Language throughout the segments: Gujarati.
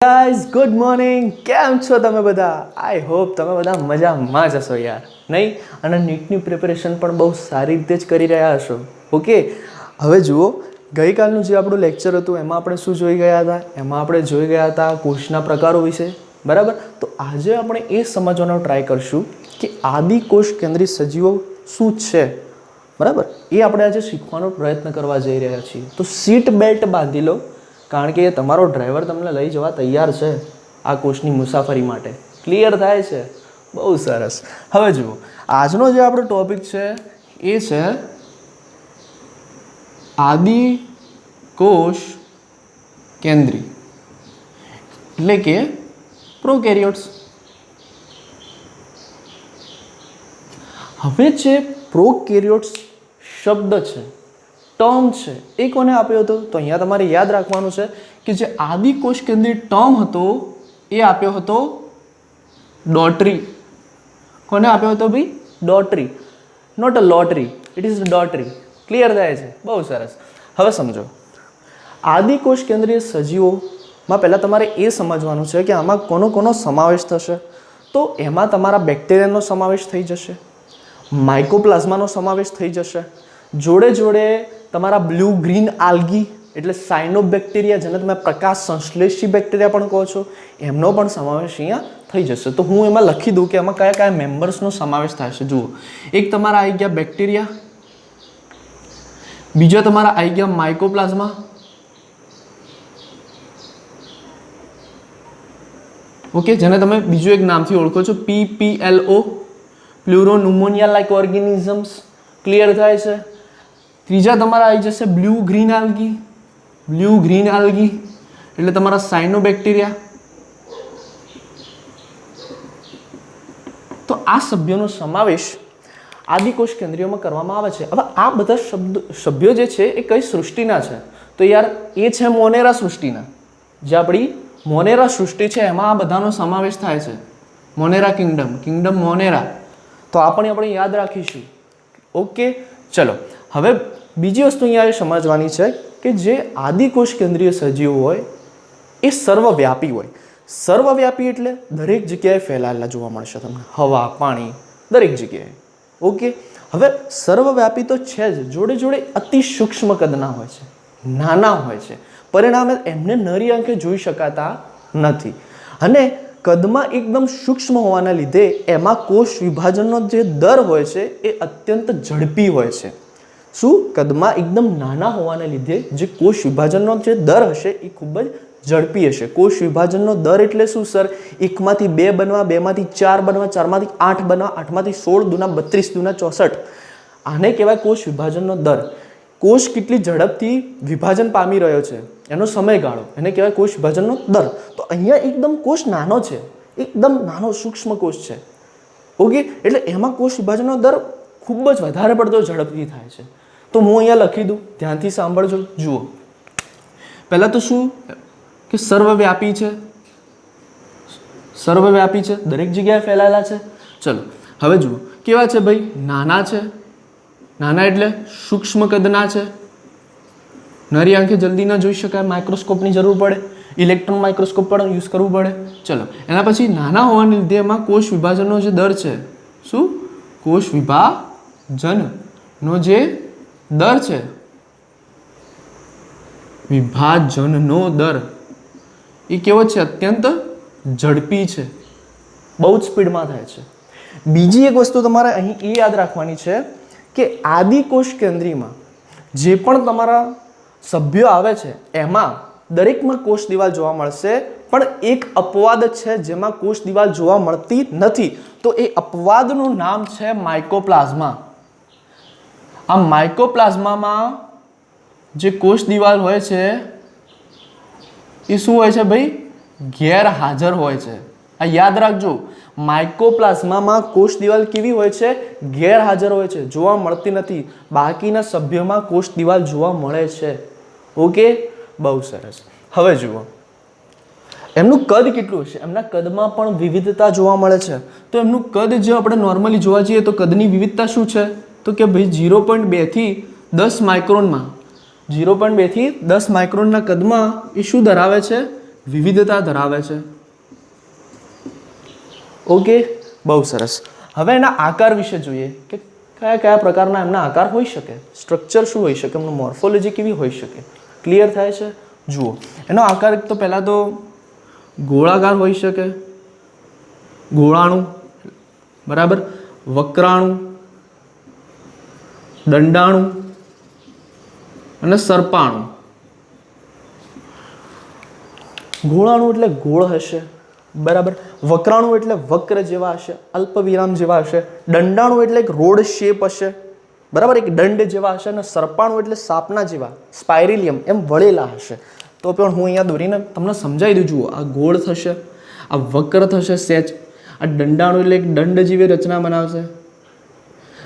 Guys good morning. કેમ છો તમે બધા? આઈ હોપ તમે બધા મજામાં જ હશો યાર, નહીં? અને નીટની પ્રિપેરેશન પણ બહુ સારી રીતે જ કરી રહ્યા હશો. ઓકે, હવે જુઓ, ગઈકાલનું જે આપણું લેક્ચર હતું એમાં આપણે શું જોઈ ગયા હતા? એમાં આપણે જોઈ ગયા હતા કોષના પ્રકારો વિશે, બરાબર? તો આજે આપણે એ સમજવાનો ટ્રાય કરશું કે આદિકોષ કેન્દ્રિત સજીવો શું છે, બરાબર? એ આપણે આજે શીખવાનો પ્રયત્ન કરવા જઈ રહ્યા છીએ. તો સીટ બેલ્ટ બાંધી લો, કારણ કે તમારો ડ્રાઈવર તમને લઈ જવા તૈયાર છે આ કોર્સની મુસાફરી માટે. ક્લિયર થાય છે? બહુ સરસ. હવે જુઓ, આજનો જે આપણો ટોપિક છે એ છે આદિકોષ કેન્દ્રી, એટલે કે પ્રોકેરિયોટ્સ. હવે જે પ્રોકેરિયોટ્સ શબ્દ છે, ટર્મ છે, એ કોને આપ્યો હતો? તો અહીંયા તમારે યાદ રાખવાનું છે કે જે આદિકોષ કેન્દ્રિત ટર્મ હતો એ આપ્યો હતો ડોટરી. કોને આપ્યો હતો ભાઈ? ડોટરી. Not a lottery, it is ડોટરી. ક્લિયર થાય છે? બહુ સરસ. હવે સમજો, આદિકોષ કેન્દ્રીય સજીવોમાં પહેલાં તમારે એ સમજવાનું છે કે આમાં કોનો સમાવેશ થશે. તો એમાં તમારા બેક્ટેરિયાનો સમાવેશ થઈ જશે, માઇકોપ્લાઝમાનો સમાવેશ થઈ જશે, જોડે જોડે તમારા બ્લુ ગ્રીન આલ્ગી એટલે સાયનોબેક્ટેરિયા, જેને તમે પ્રકાશ સંશ્લેષી બેક્ટેરિયા પણ કહો છો, એમનો પણ સમાવેશ અહીંયા થઈ જશે. તો હું એમાં લખી દઉં કે એમાં કયા કયા મેમ્બર્સનો સમાવેશ થાય છે. જુઓ, એક તમારા આવી ગયા બેક્ટેરિયા, બીજા તમારા આવી ગયા માઇકોપ્લાઝમા, ઓકે, જેને તમે બીજું એક નામથી ઓળખો છો PPLO, પ્લુરોન્યુમોનિયા લાઇક ઓર્ગેનિઝમ્સ. ક્લિયર થાય છે? ત્રીજા તમારા આવી જશે blue green algae. Blue green algae એટલે તમારા સાયનોબેક્ટેરિયા. તો આ સભ્યોનો સમાવેશ આદિકોષ કેન્દ્રીયોમાં કરવામાં આવે છે. હવે આ બધા સભ્યો જે છે એ કઈ સૃષ્ટિના છે? તો યાર એ છે મોનેરા સૃષ્ટિના. જે આપણી મોનેરા સૃષ્ટિ છે એમાં આ બધાનો સમાવેશ થાય છે. મોનેરા કિંગડમ મોનેરા. તો આ પણ આપણે યાદ રાખીશું. ઓકે, ચલો. હવે બીજી વસ્તુ અહીંયા એ સમજવાની છે કે જે આદિકોષ કેન્દ્રીય સજીવો હોય એ સર્વવ્યાપી હોય. સર્વવ્યાપી એટલે દરેક જગ્યાએ ફેલાયેલા જોવા મળશે તમને, હવા, પાણી, દરેક જગ્યાએ. ઓકે, હવે સર્વવ્યાપી તો છે જ, જોડે જોડે અતિ સૂક્ષ્મ કદના હોય છે, નાના હોય છે, પરિણામે એમને નરી આંખે જોઈ શકાતા નથી. અને કદમાં એકદમ સૂક્ષ્મ હોવાના લીધે એમાં કોષ વિભાજનનો જે દર હોય છે એ અત્યંત ઝડપી હોય છે. શું? કદમાં એકદમ નાના હોવાને લીધે જે કોષ વિભાજનનો જે દર હશે એ ખૂબ જ ઝડપી હશે. કોષ વિભાજનનો દર એટલે શું સર? 1માંથી 2 બનવા, 2માંથી 4 બનવા, 4માંથી 8 બનવા, 8માંથી 16 દુના 32 દુના 64. આને કહેવાય કોષ વિભાજનનો દર. કોષ કેટલી ઝડપથી વિભાજન પામી રહ્યો છે એનો સમયગાળો, એને કહેવાય કોષ વિભાજનનો દર. તો અહીંયા એકદમ કોષ નાનો છે, એકદમ નાનો સૂક્ષ્મ કોષ છે. ઓકે, એટલે એમાં કોષ વિભાજનનો દર ખૂબ જ વધારે પડતો ઝડપથી થાય છે. તો હું અહીંયા લખી દઉં, ધ્યાનથી સાંભળજો. જુઓ, પહેલાં તો શું કે સર્વવ્યાપી છે, સર્વવ્યાપી છે, દરેક જગ્યાએ ફેલાયેલા છે. ચલો હવે જુઓ, કેવા છે ભાઈ? નાના છે. નાના એટલે સૂક્ષ્મ કદના છે, નરી આંખે જલ્દી ન જોઈ શકાય, માઇક્રોસ્કોપની જરૂર પડે, ઇલેક્ટ્રોન માઇક્રોસ્કોપ પણ યુઝ કરવું પડે. ચલો, એના પછી નાના હોવાને લીધે એમાં કોષ વિભાજનનો જે દર છે, શું? કોષ વિભાજનનો જે દર છે, વિભાજનનો દર એ કેવો છે? અત્યંત ઝડપી છે, બહુ જ સ્પીડમાં થાય છે. બીજી એક વસ્તુ તમારે અહીં એ યાદ રાખવાની છે કે આદિકોષ કેન્દ્રીમાં જે પણ તમારા સભ્યો આવે છે એમાં દરેકમાં કોષ દિવાલ જોવા મળશે, પણ એક અપવાદ છે જેમાં કોષ દિવાલ જોવા મળતી નથી. તો એ અપવાદનું નામ છે માઇકોપ્લાઝમા. આ માઇકોપ્લાઝમામાં જે કોષ દિવાલ હોય છે એ શું હોય છે ભાઈ? ગેરહાજર હોય છે. આ યાદ રાખજો, માઇકોપ્લાઝમામાં કોષ દિવાલ કેવી હોય છે? ગેરહાજર હોય છે, જોવા મળતી નથી. બાકીના સભ્યોમાં કોષ દિવાલ જોવા મળે છે. ઓકે, બહુ સરસ. હવે જુઓ, એમનું કદ કેટલું હશે? એમના કદમાં પણ વિવિધતા જોવા મળે છે. તો એમનું કદ જો આપણે નોર્મલી જોવા જઈએ તો કદની વિવિધતા શું છે? તો કે ભાઈ 0.2 થી 10 માઇક્રોનમાં 0.2 થી 10 માઇક્રોનના કદમાં એ શું ધરાવે છે? વિવિધતા ધરાવે છે. ઓકે, બહુ સરસ. હવે એના આકાર વિશે જોઈએ કે કયા કયા પ્રકારના એમના આકાર હોઈ શકે, સ્ટ્રક્ચર શું હોઈ શકે, એમનું મોર્ફોલોજી કેવી હોઈ શકે. ક્લિયર થાય છે? જુઓ, એનો આકાર એક તો પહેલાં તો ગોળાકાર હોઈ શકે, ગોળાણું, બરાબર, વક્રાણું, દંડાણું અને સર્પાણું. ગોળાણું એટલે ગોળ હશે, બરાબર. વક્રાણું એટલે વક્ર જેવા હશે, અલ્પ વિરામ જેવા હશે. દંડાણું એટલે એક રોડ શેપ હશે, બરાબર, એક દંડ જેવા હશે. અને સર્પાણું એટલે સાપના જેવા, સ્પાઇરેલિયમ, એમ વળેલા હશે. તો પણ હું અહીંયા દોરીને તમને સમજાવી દઉં. જુઓ, આ ગોળ થશે, આ વક્ર થશે સેચ, આ દંડાણું એટલે એક દંડ જેવી રચના બનાવશે,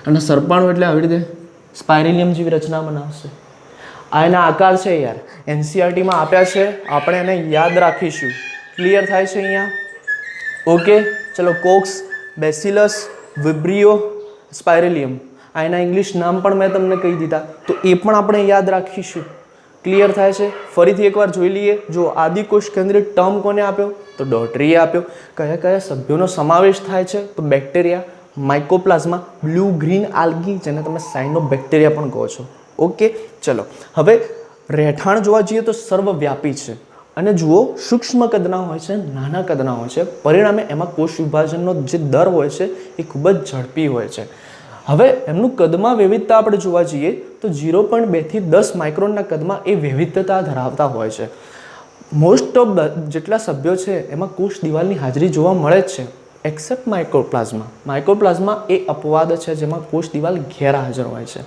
અને સર્પાણું એટલે આવી રીતે સ્પાઇરેલિયમ જેવી રચના બનાવશે. આ એના આકાર છે યાર, એનસીઆરટીમાં આપ્યા છે, આપણે એને યાદ રાખીશું. ક્લિયર થાય છે અહીંયા? ઓકે, ચલો. કોક્સ, બેસિલસ, વિબ્રિયો, સ્પાઇરેલિયમ, આ એના ઇંગ્લિશ નામ પણ મેં તમને કહી દીધા, તો એ પણ આપણે યાદ રાખીશું. ક્લિયર થાય છે? ફરીથી એકવાર જોઈ લઈએ. જો આદિકોષ કેન્દ્રિત ટર્મ કોને આપ્યો? તો ડોટરીએ આપ્યો. કયા કયા સભ્યોનો સમાવેશ થાય છે? તો બેક્ટેરિયા, માઇકોપ્લાઝમા, બ્લુ ગ્રીન આલ્ગી, જેને તમે સાયનોબેક્ટેરિયા પણ કહો છો. ઓકે, ચલો. હવે રહેઠાણ જોવા જઈએ તો સર્વવ્યાપી છે. અને જુઓ, સૂક્ષ્મ કદના હોય છે, નાના કદના હોય છે, પરિણામે એમાં કોષ વિભાજનનો જે દર હોય છે એ ખૂબ જ ઝડપી હોય છે. હવે એમનું કદમાં વિવિધતા આપણે જોવા જઈએ તો 0.2 થી 10 માઇક્રોનના કદમાં એ વિવિધતા ધરાવતા હોય છે. મોસ્ટ ઓફ જેટલા સભ્યો છે એમાં કોષ દિવાલની હાજરી જોવા મળે જ છે, એક્સેપ્ટ માઇક્રોપ્લાઝમા. માઇક્રોપ્લાઝમા એ અપવાદ છે જેમાં કોષ દિવાલ ગેરહાજર હોય છે.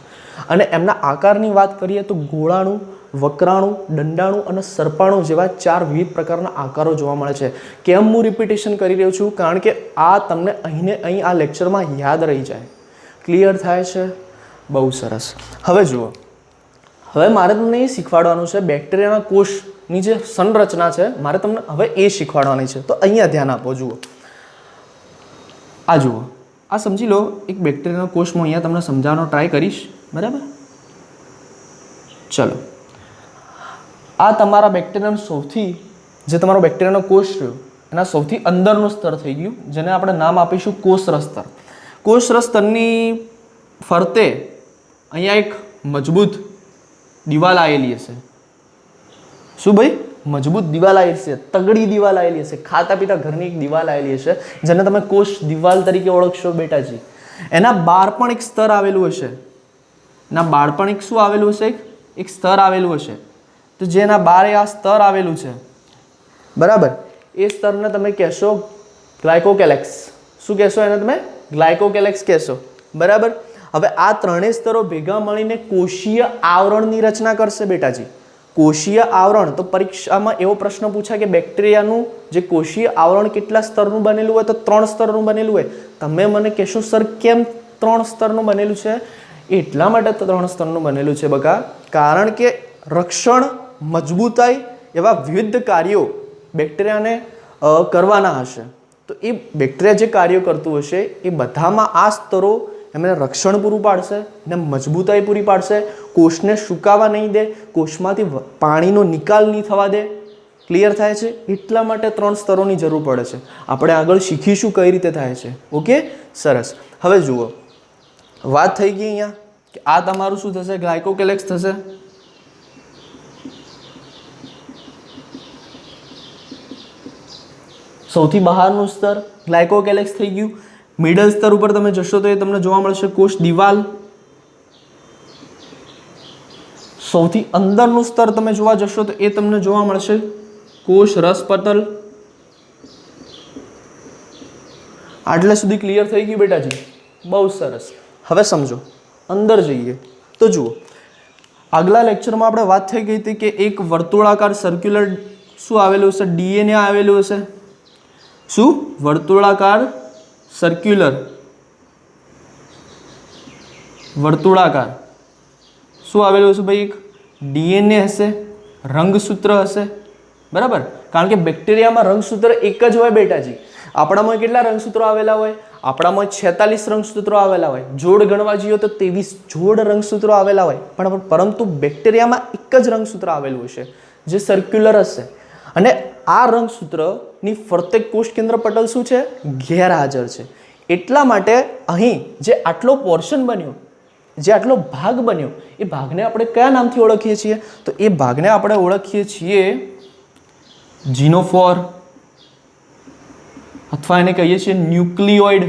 અને એમના આકારની વાત કરીએ તો ગોળાણું, વક્રાણું, દંડાણું અને સર્પાણું જેવા 4 વિવિધ પ્રકારના આકારો જોવા મળે છે. કેમ હું રિપીટેશન કરી રહ્યો છું? કારણ કે આ તમને અહીં આ લેક્ચરમાં યાદ રહી જાય. ક્લિયર થાય છે? બહુ સરસ. હવે જુઓ, હવે મારે તમને એ શીખવાડવાનું છે, બેક્ટેરિયાના કોષની જે સંરચના છે મારે તમને હવે એ શીખવાડવાની છે. તો અહીંયા ધ્યાન આપો. જુઓ, આ જુઓ, આ સમજી લો એક બેક્ટેરિયાનો કોષ. હું અહીંયા તમને સમજાવવાનો ટ્રાય કરીશ, બરાબર. ચલો, આ તમારા બેક્ટેરિયાનો સૌથી, જે તમારો બેક્ટેરિયાનો કોષ રહ્યો એના સૌથી અંદરનું સ્તર થઈ ગયું, જેને આપણે નામ આપીશું કોષરસ સ્તર. કોષરસ સ્તરની ફરતે અહીંયા એક મજબૂત દિવાલ આવેલી હશે. શું ભાઈ? મજબૂત દિવાલ આવેલી છે, તગડી દિવાલ આવેલી હશે, ખાતા પીતા ઘરની એક દિવાલ આવેલી હશે, જેને તમે કોષ દિવાલ તરીકે ઓળખશો બેટાજી. એના બહાર પણ એક સ્તર આવેલું હશે. એના બહાર પણ એક શું આવેલું હશે? એક સ્તર આવેલું હશે. તો જેના બહાર આ સ્તર આવેલું છે, બરાબર, એ સ્તરને તમે કહેશો ગ્લાયકોકેલેક્સ. શું કહેશો એને તમે? ગ્લાયકોકેલેક્સ કહેશો, બરાબર. હવે આ ત્રણેય સ્તરો ભેગા મળીને કોષીય આવરણની રચના કરશે બેટાજી. કોષીય આવરણ, તો પરીક્ષામાં એવો પ્રશ્ન પૂછાય કે બેક્ટેરિયાનું જે કોષીય આવરણ કેટલા સ્તરનું બનેલું હોય? તો 3 સ્તરનું બનેલું હોય. તમે મને કહેશો સર કેમ 3 સ્તરનું બનેલું છે? એટલા માટે 3 સ્તરનું બનેલું છે બકા, કારણ કે રક્ષણ, મજબૂતાઈ એવા વિવિધ કાર્યો બેક્ટેરિયાને કરવાના હશે. તો એ બેક્ટેરિયા જે કાર્યો કરતું હશે એ બધામાં આ સ્તરો એમને રક્ષણ પૂરું પાડશે, ને મજબૂતાઈ પૂરી પાડશે, કોષને સુકાવા નહીં દે, કોષમાંથી પાણીનો નિકાલ નહીં થવા દે. ક્લિયર થાય છે? એટલા માટે 3 સ્તરોની જરૂર પડે છે. આપણે આગળ શીખીશું કઈ રીતે થાય છે. ઓકે, સરસ. હવે જુઓ, વાત થઈ ગઈ અહીંયા કે આ તમારું શું થશે? ગ્લાયકોકેલેક્સ થશે. સૌથી બહારનું સ્તર ગ્લાયકોકેલેક્સ થઈ ગયું. મિડલ સ્તર ઉપર તમે જશો તો એ તમને જોવા મળશે કોષ દિવાલ. સૌથી અંદરનું સ્તર તમે જોવા જશો તો એ તમને જોવા મળશે કોષ રસપટલ. આટલે સુધી ક્લિયર થઈ ગયું બેટાજી? બહુ સરસ. હવે સમજો, અંદર જઈએ તો જુઓ, આગલા લેક્ચરમાં આપણે વાત થઈ ગઈ હતી કે એક વર્તુળાકાર સર્ક્યુલર શું આવેલું હશે? ડીએનએ આવેલું હશે. શું? વર્તુળાકાર સર્ક્યુલર, વર્તુળાકાર શું આવેલું હશે ભાઈ? એક ડીએનએ હશે, રંગસૂત્ર હશે, બરાબર. કારણ કે બેક્ટેરિયામાં રંગસૂત્ર એક જ હોય બેટાજી. આપણામાં કેટલા રંગસૂત્રો આવેલા હોય? આપણામાં 46 રંગસૂત્રો આવેલા હોય. જોડ ગણવા જઈએ તો 23 જોડ રંગસૂત્રો આવેલા હોય. પરંતુ બેક્ટેરિયામાં એક જ રંગસૂત્ર આવેલું હશે જે સર્ક્યુલર હશે. અને આ રંગસૂત્રની ફરતે કોષ કેન્દ્ર પટલ શું છે? ગેરહાજર છે. એટલા માટે અહીં જે આટલો પોર્શન બન્યો, જે આટલો ભાગ બન્યો, એ ભાગને આપણે કયા નામથી ઓળખીએ છીએ? તો એ ભાગને આપણે ઓળખીએ છીએ જીનોફોર, અથવા એને કહીએ છીએ ન્યુક્લિયોઇડ.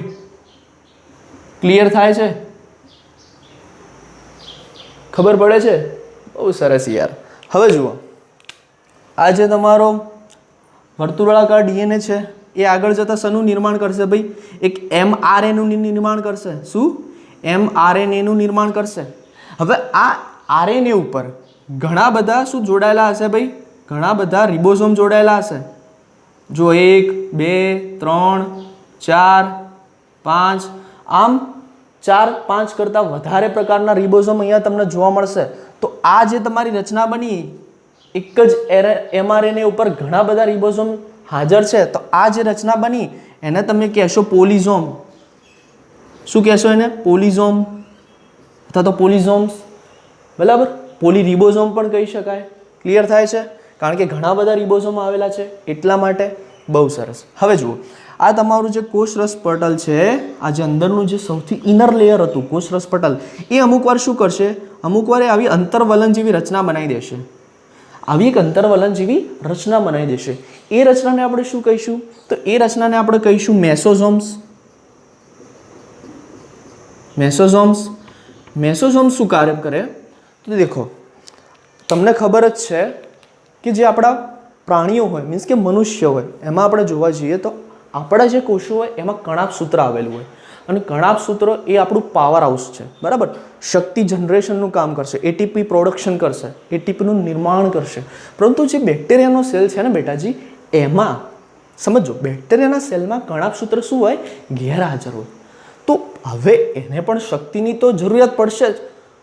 ક્લિયર થાય છે? ખબર પડે છે? બહુ સરસ યાર. હવે જુઓ, આ જે તમારો વર્તુળાકાર ડીએનએ છે એ આગળ જતાં શેનું નિર્માણ કરશે ભાઈ? એક mRNAનું નિર્માણ કરશે. શું? mRNAનું નિર્માણ કરશે. હવે આ આરએનએ ઉપર ઘણા બધા શું જોડાયેલા હશે ભાઈ? ઘણા બધા રિબોઝોમ જોડાયેલા હશે. જો 1 2 3 4 5, આમ 4-5 કરતાં વધારે પ્રકારના રિબોઝોમ અહીંયા તમને જોવા મળશે. તો આ જે તમારી રચના બની, એક જ mRNA ઉપર ઘણા બધા રિબોઝોમ હાજર છે, તો આ જે રચના બની એને તમે કહેશો પોલિઝોમ. શું કહેશો એને? પોલિઝોમ અથવા તો પોલિઝોમ્સ. બરાબર? પોલીરિબોઝોમ પણ કહી શકાય. ક્લિયર થાય છે? કારણ કે ઘણા બધા રિબોઝોમ આવેલા છે એટલા માટે. બહુ સરસ. હવે જુઓ, આ તમારું જે કોષરસ પટલ છે, આ જે અંદરનું જે સૌથી ઇનર લેયર હતું કોષરસ પટલ, એ અમુક વાર શું કરશે? અમુક વાર આવી અંતરવલન જેવી રચના બનાવી દેશે. આવી એક અંતરવલન જેવી રચના બનાવી દેશે. એ રચનાને આપણે શું કહીશું? તો એ રચનાને આપણે કહીશું મેસોઝોમ્સ. મેસોઝોમ્સ. મેસોઝોમ્સ શું કાર્ય કરે? તો દેખો, તમને ખબર જ છે કે જે આપણા પ્રાણીઓ હોય, મીન્સ કે મનુષ્ય હોય, એમાં આપણે જોવા જઈએ તો આપણા જે કોષો હોય એમાં કણાપ સૂત્ર આવેલું હોય. અને કણાપ સૂત્ર એ આપણું પાવર હાઉસ છે. બરાબર? શક્તિ જનરેશનનું કામ કરશે, એટીપી પ્રોડક્શન કરશે, એટીપીનું નિર્માણ કરશે. પરંતુ જે બેક્ટેરિયાનો સેલ છે ને બેટાજી, એમાં સમજો, બેક્ટેરિયાના સેલમાં કણાપ સૂત્ર શું હોય? ગેરહાજર હોય. તો હવે એને પણ શક્તિની તો જરૂરિયાત પડશે જ.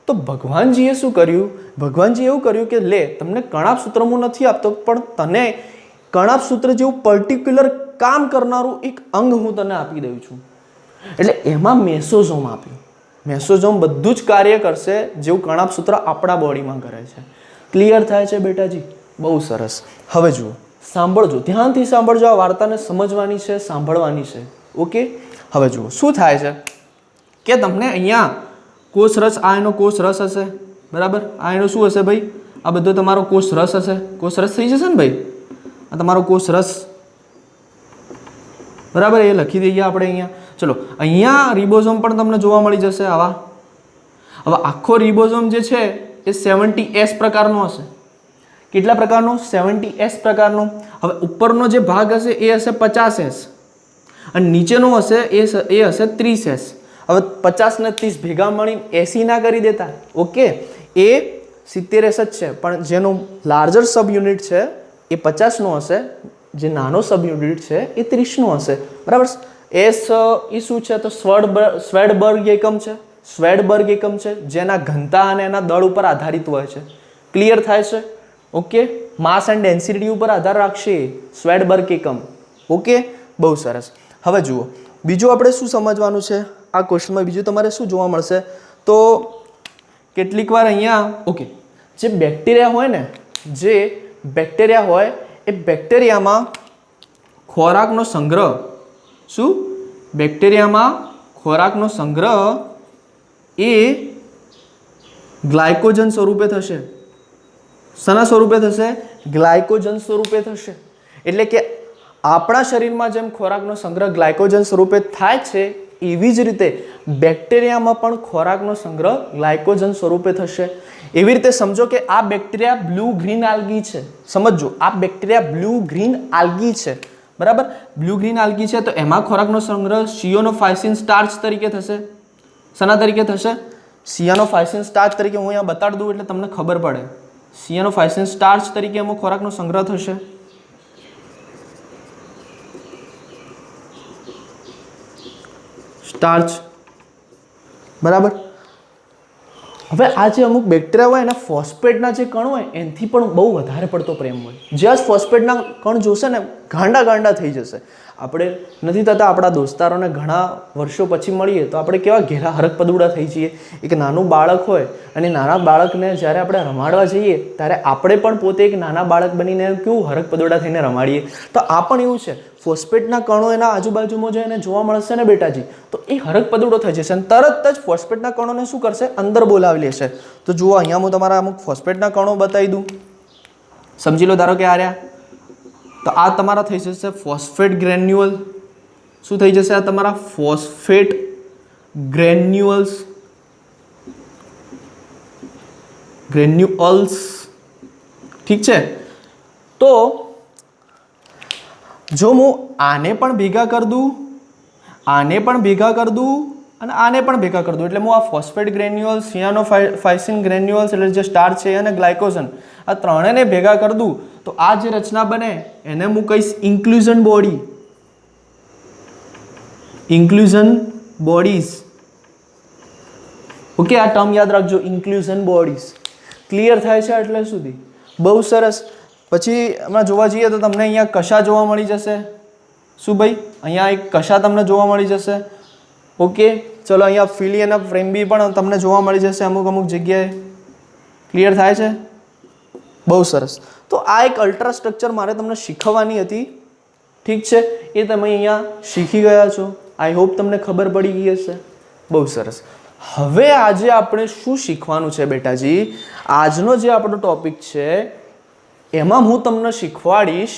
તો ભગવાનજીએ શું કર્યું? ભગવાનજીએ એવું કર્યું કે લે, તમને કણાપ સૂત્ર હું નથી આપતો, પણ તને કણાપ સૂત્ર જેવું પર્ટિક્યુલર કામ કરનારું એક અંગ હું તને આપી દઉં છું. એટલે એમાં મેસોઝોમ આપ્યું. મેસોઝોમ બધું જ કાર્ય કરશે જેવું કણાપ સૂત્ર આપણા બોડીમાં કરે છે. ક્લિયર થાય છે બેટાજી? બહુ સરસ. હવે જુઓ, સાંભળજો, ધ્યાનથી સાંભળજો. આ વાર્તાને સમજવાની છે, સાંભળવાની છે. ઓકે? હવે જુઓ શું થાય છે કે તમને અહીંયા કોષરસ, આ એનો કોષરસ હશે. બરાબર? આ એનો શું હશે ભાઈ? આ બધો તમારો કોષરસ હશે. કોષરસ થઈ જશે ને ભાઈ? આ તમારો કોષરસ. બરાબર? એ લખી દઈએ આપણે અહીંયા. ચલો, અહીંયા રિબોઝોમ પણ તમને જોવા મળી જશે આવા. હવે આખો રિબોઝોમ જે છે એ 70S પ્રકારનો હશે. કેટલા પ્રકારનો? 70S પ્રકારનો. હવે ઉપરનો જે ભાગ હશે એ હશે 50S અને નીચેનો હશે એ હશે 30S. હવે 50 ને 30 ભેગા મળી 80 ના કરી દેતા. ઓકે? એ 70S જ છે, પણ જેનો લાર્જર સબ યુનિટ છે એ 50નો હશે, જે નાનો સબ યુનિટ છે એ 30નો હશે. બરાબર? એસ એ શું છે? તો સ્વેડબર્ગ એકમ છે. સ્વેડબર્ગ એકમ છે જેના ઘનતા અને એના દળ ઉપર આધારિત હોય છે. ક્લિયર થાય છે? ઓકે? માસ એન્ડ ડેન્સિટી ઉપર આધાર રાખશે સ્વેડબર્ગ એકમ. ઓકે? બહુ સરસ. હવે જુઓ, બીજું આપણે શું સમજવાનું છે આ ક્વેશ્ચનમાં? બીજું તમારે શું જોવા મળશે? તો કેટલીક વાર અહીંયા, ઓકે, જે બેક્ટેરિયા હોય ને, જે બેક્ટેરિયા હોય એ બેક્ટેરિયામાં ખોરાકનો સંગ્રહ, શું? બેક્ટેરિયામાં ખોરાકનો સંગ્રહ એ ગ્લાયકોજન સ્વરૂપે થશે. શાના સ્વરૂપે થશે? ગ્લાયકોજન સ્વરૂપે થશે. એટલે કે આપણા શરીરમાં જેમ ખોરાકનો સંગ્રહ ગ્લાયકોજન સ્વરૂપે થાય છે, એવી જ રીતે બેક્ટેરિયામાં પણ ખોરાકનો સંગ્રહ ગ્લાયકોજન સ્વરૂપે થશે. એવી રીતે સમજો કે આ બેક્ટેરિયા બ્લુ ગ્રીન આલ્ગી છે. સમજો, આ બેક્ટેરિયા બ્લુ ગ્રીન આલ્ગી છે. બરાબર? બ્લુ ગ્રીન આલ્ગી છે તો એમાં ખોરાકનો સંગ્રહ સિયાનોફાઇસિન સ્ટાર્ચ તરીકે થશે. શાના તરીકે થશે? સિયાનોફાઇસિન સ્ટાર્ચ તરીકે. હું અહીંયા બતાડી દઉં એટલે તમને ખબર પડે. સિયાનોફાઇસિન સ્ટાર્ચ તરીકે એમાં ખોરાકનો સંગ્રહ થશે. સ્ટાર્ચ. બરાબર? હવે આ જે અમુક બેક્ટેરિયા હોય એના ફોસ્ફેટના જે કણ હોય એનાથી પણ બહુ વધારે પડતો પ્રેમ હોય. જે આ ફોસ્ફેટના કણ જોશે ને, ગાંડા ગાંડા થઈ જશે. આપણે નથી થતા આપણા દોસ્તારોને ઘણા વર્ષો પછી મળીએ તો આપણે કેવા ઘેરા હરક પદુડા થઈ જઈએ. એક નાનું બાળક હોય અને નાના બાળકને જ્યારે આપણે રમાડવા જઈએ ત્યારે આપણે પણ પોતે એક નાના બાળક બનીને કેવું હરક પદુડા થઈને રમાડીએ. તો આ પણ એવું છે, ફોસ્ફેટના કણો એના આજુબાજુમાં જો એને જોવા મળશે ને બેટાજી તો એ હરક પદુડો થઈ જશે અને તરત જ ફોસ્ફેટના કણોને શું કરશે, અંદર બોલાવી લેશે. તો જુઓ અહીંયા હું તમારા અમુક ફોસ્ફેટના કણો બતાવી દઉં, સમજી લો. ધારો કે આ રહ્યા, તો આ તમારા થઈ જશે ફોસ્ફેટ ગ્રેન્યુઅલ. શું થઈ જશે? આ તમારા ફોસ્ફેટ ગ્રેન્યુઅલ્સ, ઠીક છે. તો જો હું આને પણ ભેગા કરી દઉં, આને પણ ભેગા કરી દઉં અને આને પણ ભેગા કરી દઉં, એટલે હું આ ફોસ્ફેટ ગ્રેન્યુઅલ્સ, સિયાનોફાઇસિન ગ્રેન્યુઅલ્સ એટલે જે સ્ટાર્ચ છે અને ગ્લાયકોઝન, આ ત્રણેયને ભેગા કરી દઉં તો આ જે રચના બને એને હું કહીશ inclusion body, inclusion bodies. Okay, આ ટર્મ યાદ રાખજો, ઇન્ક્લુઝન બોડીઝ. ક્લિયર થાય છે એટલે સુધી? બહુ સરસ. પછી હમણાં જોવા જઈએ તો તમને અહીંયા કશા જોવા મળી જશે. શું ભાઈ? અહીંયા એક કશા તમને જોવા મળી જશે. ઓકે, ચલો અહીંયા ફિલી અને ફ્રેમ્બી પણ તમને જોવા મળી જશે અમુક અમુક જગ્યાએ. ક્લિયર થાય છે? બહુ સરસ. તો આ એક અલ્ટ્રા સ્ટ્રક્ચર મારે તમને શીખવવાની હતી, ઠીક છે. એ તમે અહીંયા શીખી ગયા છો. આઈ હોપ તમને ખબર પડી ગઈ હશે. બહુ સરસ. હવે આજે આપણે શું શીખવાનું છે બેટાજી? આજનો જે આપણો ટોપિક છે એમાં હું તમને શીખવાડીશ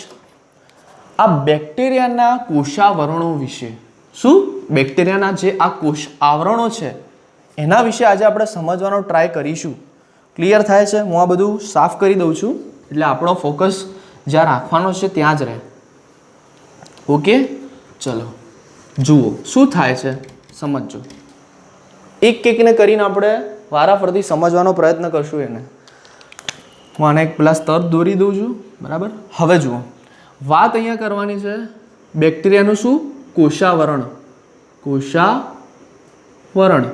આ બેક્ટેરિયાના કોષાવરણો વિશે. શું? બેક્ટેરિયાના જે આ કોષ આવરણો છે એના વિશે આજે આપણે સમજવાનો ટ્રાય કરીશું. ક્લિયર થાય છે? હું આ બધું સાફ કરી દઉં છું એટલે આપણો ફોકસ જ્યાં રાખવાનો છે ત્યાં જ રહે. ઓકે, ચલો જુઓ શું થાય છે, સમજજો. એક એકને કરીને આપણે વારાફરતી સમજવાનો પ્રયત્ન કરશું એને. હું આને એક પેલા સ્તર દોરી દઉં છું, બરાબર. હવે જુઓ, વાત અહીંયા કરવાની છે બેક્ટેરિયાનું શું? કોષાવરણ. કોષાવરણ,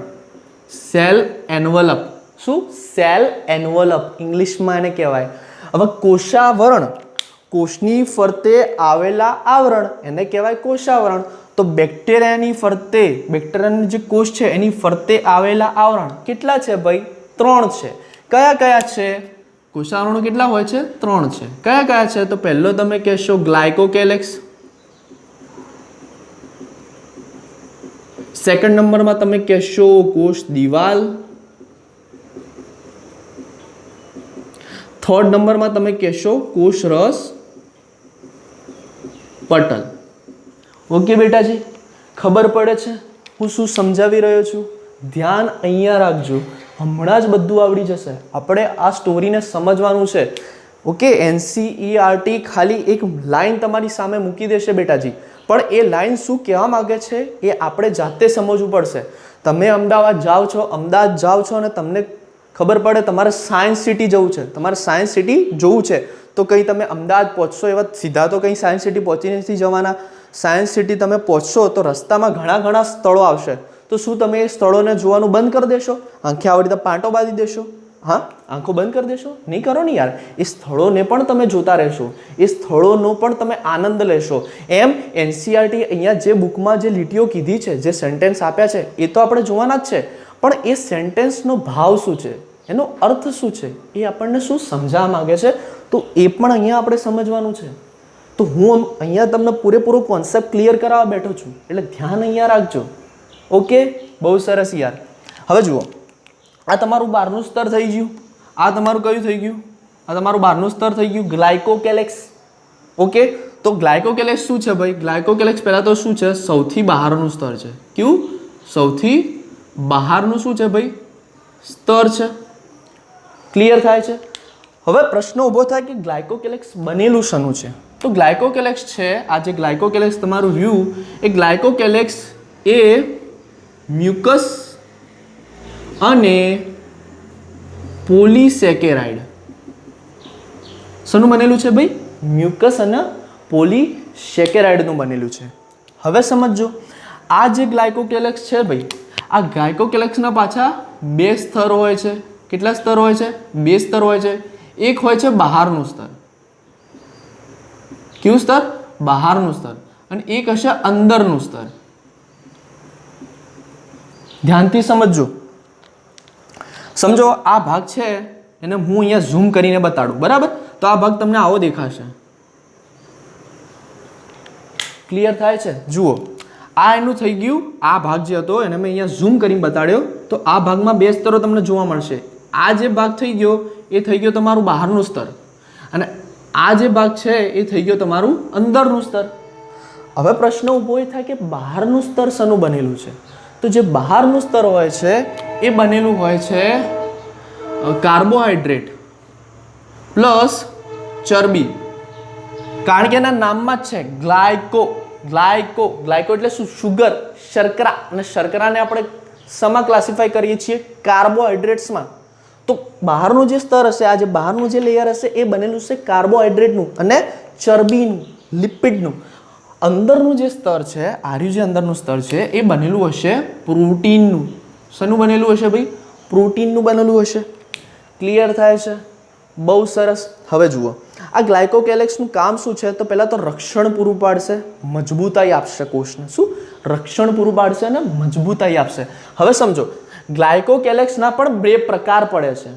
સેલ એન્વલપ. શું? સેલ એન્વલપ ઇંગ્લિશમાં એને કહેવાય. હવે કોષાવરણ, કોષની ફરતે આવેલા આવરણ એને કહેવાય કોષાવરણ. તો બેક્ટેરિયાની ફરતે, બેક્ટેરિયાની જે કોષ છે એની ફરતે આવેલા આવરણ કેટલા છે ભાઈ? 3 છે. કયા કયા છે? કોષાવરણો કેટલા હોય છે? 3 છે. કયા કયા છે? તો પહેલો તમે કહેશો ગ્લાયકોકેલેક્સ, સેકન્ડ નંબરમાં તમે કહેશો કોષ દિવાલ, થર્ડ નંબરમાં તમે કહેશો કોષ રસ પટલ. ઓકે બેટાજી, ખબર પડે છે હું શું સમજાવી રહ્યો છું? ધ્યાન અહીંયા રાખજો, હમણાં જ બધું આવડી જશે. આપણે આ સ્ટોરીને સમજવાનું છે. ઓકે, NCERT ખાલી એક લાઈન તમારી સામે મૂકી દેશે બેટાજી, પણ એ લાઈન શું કહેવા માગે છે એ આપણે જાતે સમજવું પડશે. તમે અમદાવાદ જાઓ છો અને તમને ખબર પડે તમારે સાયન્સ સિટી જવું છે, તમારે સાયન્સ સિટી જોવું છે, તો કંઈ તમે અમદાવાદ પહોંચશો એવા સીધા તો કંઈ સાયન્સ સિટી પહોંચી નથી જવાના. સાયન્સ સિટી તમે પહોંચશો તો રસ્તામાં ઘણા સ્થળો આવશે. તો શું તમે એ સ્થળોને જોવાનું બંધ કરી દેશો? આંખે આવી રીતે પાંટો બાંધી દેશો? હા, આંખો બંધ કરી દેશો? નહીં કરો ને યાર. એ સ્થળોને પણ તમે જોતા રહેશો, એ સ્થળોનો પણ તમે આનંદ લેશો. એમ NCERT અહીંયા જે બુકમાં જે લીટીઓ કીધી છે, જે સેન્ટેન્સ આપ્યા છે એ તો આપણે જોવાના જ છે, પણ એ સેન્ટેન્સનો ભાવ શું છે, એનો અર્થ શું છે, એ આપણને શું સમજાવવા માગે છે, તો એ પણ અહીંયા આપણે સમજવાનું છે. તો હું અહીંયા તમને પૂરેપૂરો કોન્સેપ્ટ ક્લિયર કરાવવા બેઠો છું, એટલે ધ્યાન અહીંયા રાખજો. ઓકે, બહુ સરસ યાર. હવે જુઓ, આ તમારું 12નું સ્તર થઈ ગયું. આ તમારું કયું થઈ ગયું? આ તમારું 12નું સ્તર થઈ ગયું, ગ્લાયકોકેલેક્સ. ઓકે, તો ગ્લાયકોકેલેક્સ શું છે ભાઈ? ગ્લાયકોકેલેક્સ પહેલાં તો શું છે? સૌથી બહારનું સ્તર છે. કયું? સૌથી બહારનું શું છે ભાઈ? સ્તર છે. ક્લિયર થાય છે? હવે પ્રશ્ન ઊભો થાય કે ગ્લાયકોકેલેક્સ બનેલું શાનું છે? તો ગ્લાયકોકેલેક્સ છે, આ જે ગ્લાયકોકેલેક્સ તમારું રહ્યું એ ગ્લાયકોકેલેક્સ એ મ્યુકસ અને પોલીસેકેરાઇડ. શાનું બનેલું છે ભાઈ? મ્યુકસ અને પોલીસેકેરાઇડનું બનેલું છે. હવે સમજો, આ જે ગ્લાયકોકેલેક્સ છે ભાઈ, આ ગ્લાયકોકેલેક્સના પાછા 2 સ્તર હોય છે. કેટલા સ્તર હોય છે? 2 સ્તર હોય છે. એક હોય છે બહારનું સ્તર. કયું સ્તર? બહારનું સ્તર અને એક હશે અંદરનું સ્તર. ધ્યાનથી સમજો. સમજો આ ભાગ છે એને હું અહીંયા ઝૂમ કરીને બતાડું, બરાબર? તો આ ભાગ તમને આવો દેખાશે. ક્લિયર થાય છે? જુઓ, આ એનું થઈ ગયું. આ ભાગ જે હતો એને મેં અહીંયા ઝૂમ કરીને બતાડ્યો. તો આ ભાગમાં બે સ્તરો તમને જોવા મળશે. આ જે ભાગ થઈ ગયો એ થઈ ગયો તમારું બહારનું સ્તર અને આ જે ભાગ છે એ થઈ ગયો તમારું અંદરનું સ્તર. હવે પ્રશ્ન ઊભો એ થાય કે બહારનું સ્તર શેનું બનેલું છે? તો જે બહારનું સ્તર હોય છે એ બનેલું હોય છે કાર્બોહાઈડ્રેટ પ્લસ ચરબી. કારણ કે એના નામમાં જ છે ગ્લાયકો. ગ્લાયકો ગ્લાયકો એટલે શું? શુગર, શર્કરા. અને શર્કરાને આપણે શેમાં ક્લાસિફાઈ કરીએ છીએ? કાર્બોહાઈડ્રેટ્સમાં. તો બહારનું જે સ્તર હશે, આ જે બહારનું જે લેયર હશે એ બનેલું છે કાર્બોહાઈડ્રેટનું અને ચરબીનું, લિપિડનું. અંદરનું જે સ્તર છે, આર્યું જે અંદરનું સ્તર છે એ બનેલું હશે પ્રોટીનનું. શેનું બનેલું હશે ભાઈ? પ્રોટીનનું બનેલું હશે. ક્લિયર થાય છે? બહુ સરસ. હવે જુઓ, આ ગ્લાયકોકેલેક્સનું કામ શું છે? તો પહેલાં તો રક્ષણ પૂરું પાડશે, મજબૂતાઈ આપશે કોષને. શું? રક્ષણ પૂરું પાડશે અને મજબૂતાઈ આપશે. હવે સમજો, ગ્લાયકોકેલેક્સના પણ બે પ્રકાર પડે છે.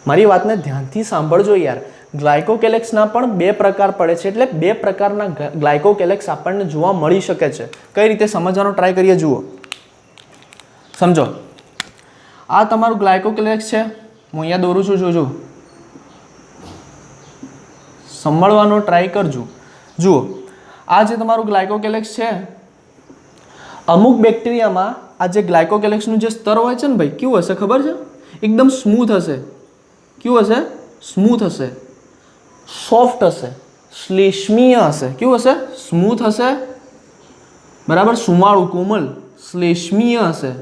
મારી વાતને ધ્યાનથી સાંભળજો યાર. ગ્લાયકોકેલેક્સના પણ બે પ્રકાર પડે છે. એટલે બે પ્રકારના ગ્લાયકોકેલેક્સ આપણને જોવા મળી શકે છે. કઈ રીતે સમજવાનો ટ્રાય કરીએ? જુઓ, સમજો, આ તમારું ગ્લાયકોકેલેક્સ છે. હું અહીંયા દોરું છું, જોજો, સંભાળવાનો ટ્રાય કરજો. જુઓ, આ જે તમારું ગ્લાયકોકેલેક્સ છે, અમુક બેક્ટેરિયામાં આ જે ગ્લાયકોકેલેક્સનું જે સ્તર હોય છે ને ભાઈ, કેવું હશે ખબર છે? એકદમ સ્મૂથ હશે. કેવું હશે? સ્મૂથ હશે, સોફ્ટ હશે, શ્લેષ્મીય હશે. કેવું હશે? સ્મૂથ હશે, બરાબર, સુમાળું, કોમલ, શ્લેષ્મીય હશે.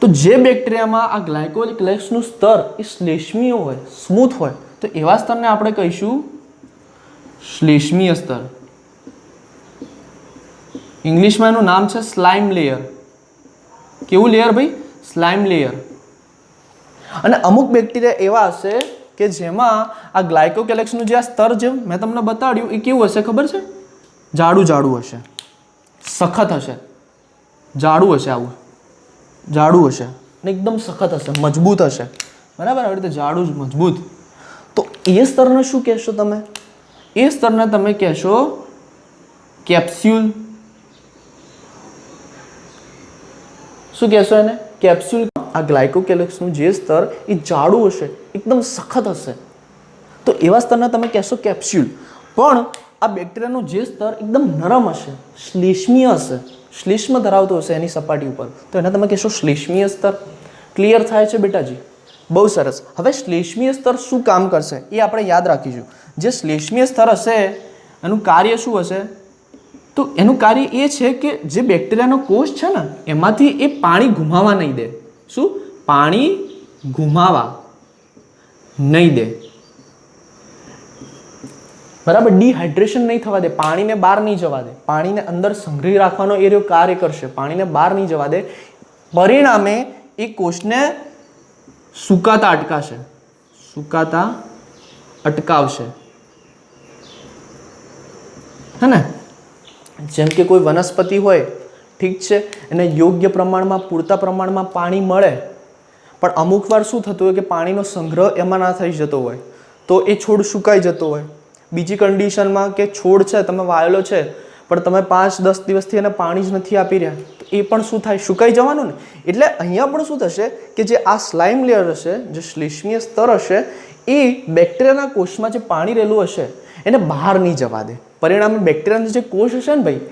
તો જે બેક્ટેરિયામાં આ ગ્લાયકોકેલેક્સનું સ્તર એ શ્લેષ્મીય હોય, સ્મૂથ હોય, તો એવા સ્તરને આપણે કહીશું શ્લેષ્મીય સ્તર. ઇંગ્લિશમાં એનું નામ છે સ્લાઇમ લેયર. કેવું લેયર ભાઈ? સ્લાઇમ લેયર. અને અમુક બેક્ટેરિયા એવા હશે કે જેમાં આ ગ્લાયકોકેલેક્સનું જે આ સ્તર જે મેં તમને બતાડ્યું એ કેવું હશે ખબર છે? જાડું જાડું હશે, સખત હશે, જાડું હશે, આવું જાડું હશે અને એકદમ સખત હશે, મજબૂત હશે, બરાબર? આવી રીતે જાડું જ મજબૂત. તો એ સ્તરને શું કહેશો તમે? એ સ્તરને તમે કહેશો કેપ્સ્યુલ. શું કહેશો એને? કેપ્સ્યુલ. આ ગ્લાયકોકેલેક્સનું જે સ્તર એ જાડું હશે, એકદમ સખત હશે, તો એવા સ્તરને તમે કહેશો કેપ્સ્યુલ. પણ આ બેક્ટેરિયાનું જે સ્તર એકદમ નરમ હશે, શ્લેષ્મીય હશે, શ્લેષ્મ ધરાવતો હશે એની સપાટી ઉપર, તો એને તમે કહેશો શ્લેષ્મીય સ્તર. ક્લિયર થાય છે બેટાજી? બહુ સરસ. હવે શ્લેષ્મીય સ્તર શું કામ કરશે એ આપણે યાદ રાખીશું. જે શ્લેષ્મીય સ્તર હશે એનું કાર્ય શું હશે? તો એનું કાર્ય એ છે કે જે બેક્ટેરિયાનો કોષ છે ને એમાંથી એ પાણી ગુમાવા નહીં દે. શું? પાણી ગુમાવા નહીં દે, બરાબર? ડિહાઇડ્રેશન નહીં થવા દે, પાણીને બહાર નહીં જવા દે, પાણીને અંદર સંગ્રહી રાખવાનો એ રહ્યો કાર્ય કરશે, પાણીને બહાર નહીં જવા દે. પરિણામે એ કોષને સુકાતા અટકાશે, સુકાતા અટકાવશે, હે ને? જેમ કે કોઈ વનસ્પતિ હોય, ઠીક છે, એને યોગ્ય પ્રમાણમાં, પૂરતા પ્રમાણમાં પાણી મળે, પણ અમુક વાર શું થતું હોય કે પાણીનો સંગ્રહ એમાં ના થઈ જતો હોય, તો એ છોડ સુકાઈ જતો હોય. બીજી કન્ડિશનમાં કે છોડ છે, તમે વાવેલો છે, પણ તમે 5-10 દિવસથી એને પાણી જ નથી આપી રહ્યા, તો એ પણ શું થાય? સુકાઈ જવાનું ને. એટલે અહીંયા પણ શું થશે કે જે આ સ્લાઇમ લેયર હશે, જે શ્લેષ્મીય સ્તર હશે, એ બેક્ટેરિયાના કોષમાં જે પાણી રહેલું હશે એને બહાર નહીં જવા દે. પરિણામે બેક્ટેરિયાનો જે કોષ હશે ને ભાઈ,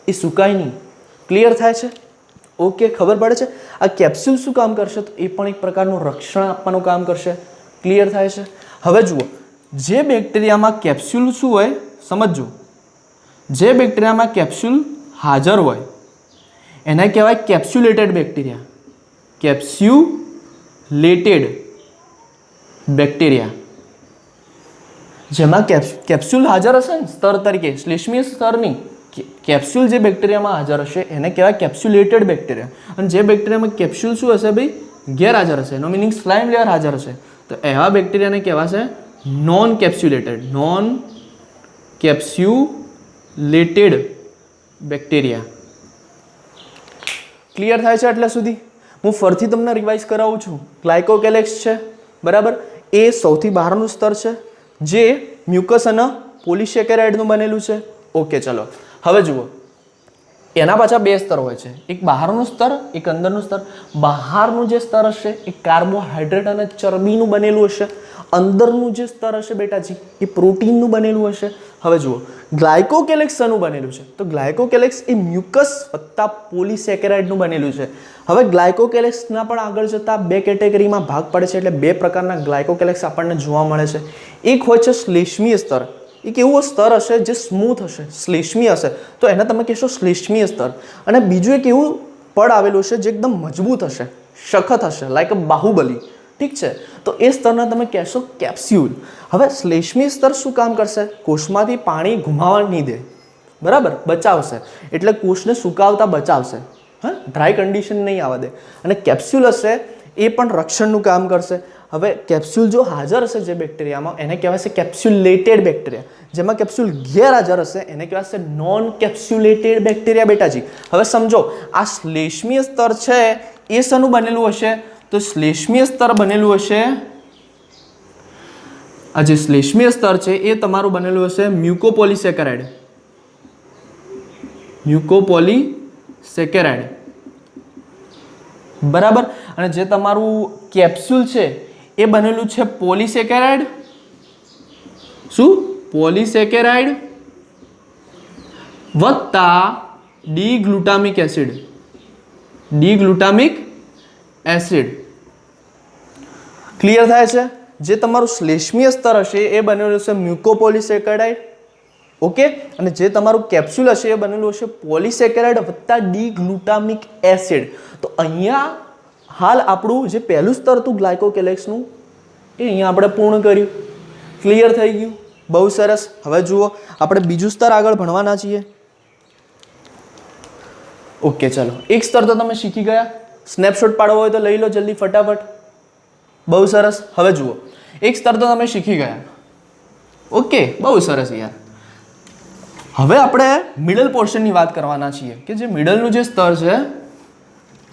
એ સુકાય નહીં. ક્લિયર થાય છે? ઓકે, ખબર પડે છે? આ કેપ્સ્યુલ શું કામ કરશે? તો એ પણ એક પ્રકારનું રક્ષણ આપવાનું કામ કરશે. ક્લિયર થાય છે? હવે જુઓ, જે બેક્ટેરિયામાં કેપ્સ્યુલ શું હોય સમજજો. જે બેક્ટેરિયામાં કેપ્સ્યુલ હાજર હોય એને કહેવાય કેપ્સ્યુલેટેડ બેક્ટેરિયા. કેપ્સ્યુલેટેડ બેક્ટેરિયા. જેમાં કેપ્સ્યુલ હાજર હશે ને સ્તર તરીકે, શ્લેષ્મીય સ્તરની કેપ્સ્યુલ જે બેક્ટેરિયામાં હાજર હશે એને કહેવાય કેપ્સ્યુલેટેડ બેક્ટેરિયા. અને જે બેક્ટેરિયામાં કેપ્સ્યુલ શું હશે ભાઈ? ગેરહાજર હશે, એનો મિનિંગ સ્લાઇમ લેયર હાજર હશે, તો એવા બેક્ટેરિયાને કહેવાશે non capsulated. Non capsulated bacteria. Clear થાય છે આટલા સુધી? હું ફરીથી તમને રિવાઇઝ કરાવું છું. ગ્લાયકોકેલેક્સ છે બરાબર, એ સૌથી બહારનું સ્તર છે જે મ્યુકસ અને પોલિસેકેરાઇડનું બનેલું છે. ઓકે ચલો હવે જુઓ, એના પાછા બે સ્તર હોય છે, એક બહારનું સ્તર, એક અંદરનું સ્તર. બહારનું જે સ્તર હશે એ કાર્બોહાઈડ્રેટ અને ચરબીનું બનેલું હશે. અંદરનું જે સ્તર હશે બેટાજી એ પ્રોટીનનું બનેલું હશે. હવે જુઓ, ગ્લાયકોકેલેક્સ શાનું બનેલું છે? તો ગ્લાયકોકેલેક્સ એ મ્યુકસ વત્તા પોલિસેકેરાઇડનું બનેલું છે. હવે ગ્લાયકોકેલેક્સના પણ આગળ જતા બે કેટેગરીમાં ભાગ પડે છે, એટલે બે પ્રકારના ગ્લાયકોકેલેક્સ આપણને જોવા મળે છે. એક હોય છે શ્લેષ્મીય સ્તર. એક એવો સ્તર હશે જે સ્મૂથ હશે, શ્લેષ્મીય હશે, તો એને તમે કહેશો શ્લેષ્મીય સ્તર. અને બીજું એક એવું પડ આવેલું હશે જે એકદમ મજબૂત હશે, સખત હશે, લાઈક અ બાહુબલી. ઠીક છે, તો એ સ્તરને તમે કહેશો કેપ્સ્યુલ. હવે શ્લેષ્મીય સ્તર શું કામ કરશે? કોષમાંથી પાણી ગુમાવવા નહીં દે, બરાબર, બચાવશે. એટલે કોષને સુકાવતા બચાવશે, હા, ડ્રાય કન્ડિશન નહીં આવવા દે. અને કેપ્સ્યુલ હશે એ પણ રક્ષણનું કામ કરશે. હવે કેપ્સ્યુલ જો હાજર હશે જે બેક્ટેરિયામાં એને કહેવાય છે કેપ્સ્યુલેટેડ બેક્ટેરિયા. જેમાં કેપ્સ્યુલ ગેરહાજર હશે એને કહેવાય છે નોન કેપ્સ્યુલેટેડ બેક્ટેરિયા. બેટાજી હવે સમજો, આ શ્લેષ્મીય સ્તર છે એ શાનું બનેલું હશે? તો શ્લેષ્મીય સ્તર બનેલું હશે, આ જે શ્લેષ્મીય સ્તર છે એ તમારું બનેલું હશે મ્યુકોપોલિસેકેરાઇડ. મ્યુકોપોલિસેકેરાઇડ બરાબર. અને જે તમારું કેપ્સ્યુલ છે એ બનેલું છે પોલિસેકેરાઇડ. શું? પોલિસેકેરાઇડ વત્તા D-glutamic acid. D-glutamic acid. Clear થાય છે? જે તમારું શ્લેષ્મીય સ્તર હશે એ બનેલું છે મ્યુકોપોલિસેકેરાઇડ. ઓકે, અને જે તમારું કેપ્સ્યુલ હશે એ બનેલું હશે પોલિસેકેરાઇડ વત્તા ડી-ગ્લુટામિક એસિડ. તો અહીંયા હાલ આપણું જે પહેલું સ્તર હતું ગ્લાયકોકેલેક્સનું એ અહીંયા આપણે પૂર્ણ કર્યું. ક્લિયર થઈ ગયું? બહુ સરસ. હવે જુઓ, આપણે બીજું સ્તર આગળ ભણવાના છીએ. ઓકે ચલો, એક સ્તર તો તમે શીખી ગયા. સ્નેપશોટ પાડવો હોય તો લઈ લો જલ્દી ફટાફટ. બહુ સરસ. હવે જુઓ, એક સ્તર તો તમે શીખી ગયા. ઓકે, બહુ સરસ યાર. હવે આપણે મિડલ પોર્શનની વાત કરવાના છીએ કે જે મિડલનું જે સ્તર છે,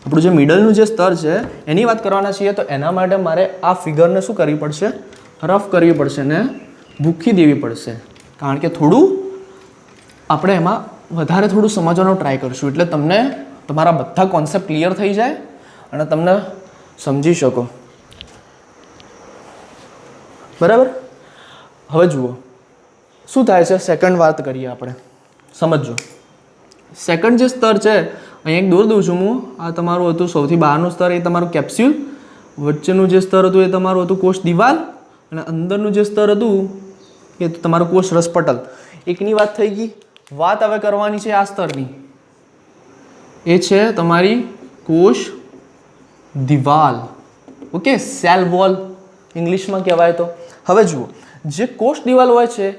આપણું જે મિડલનું જે સ્તર છે એની વાત કરવાના છીએ. તો એના માટે મારે આ ફિગરને શું કરવી પડશે? રફ કરવી પડશે ને ભૂખી દેવી પડશે, કારણ કે થોડું આપણે એમાં વધારે થોડું સમજવાનો ટ્રાય કરશું, એટલે તમને તમારા બધા કોન્સેપ્ટ ક્લિયર થઈ જાય અને તમને સમજી શકો. બરાબર. હવે જુઓ શું થાય છે. સેકન્ડ વાત કરીએ આપણે. સમજો, સેકન્ડ જે સ્તર છે અહીંયા એક દોર દઉં છું હું. આ તમારું હતું સૌથી બહારનું સ્તર, એ તમારું કેપ્સ્યુલ. વચ્ચેનું જે સ્તર હતું એ તમારું હતું કોષ દિવાલ. અને અંદરનું જે સ્તર હતું એ તમારું કોષ રસપટલ. એકની વાત થઈ ગઈ. વાત હવે કરવાની છે આ સ્તરની. એ છે તમારી કોષ દિવાલ. ઓકે, સેલ વોલ ઇંગ્લિશમાં કહેવાય તો. હવે જુઓ, જે કોષ દિવાલ હોય છે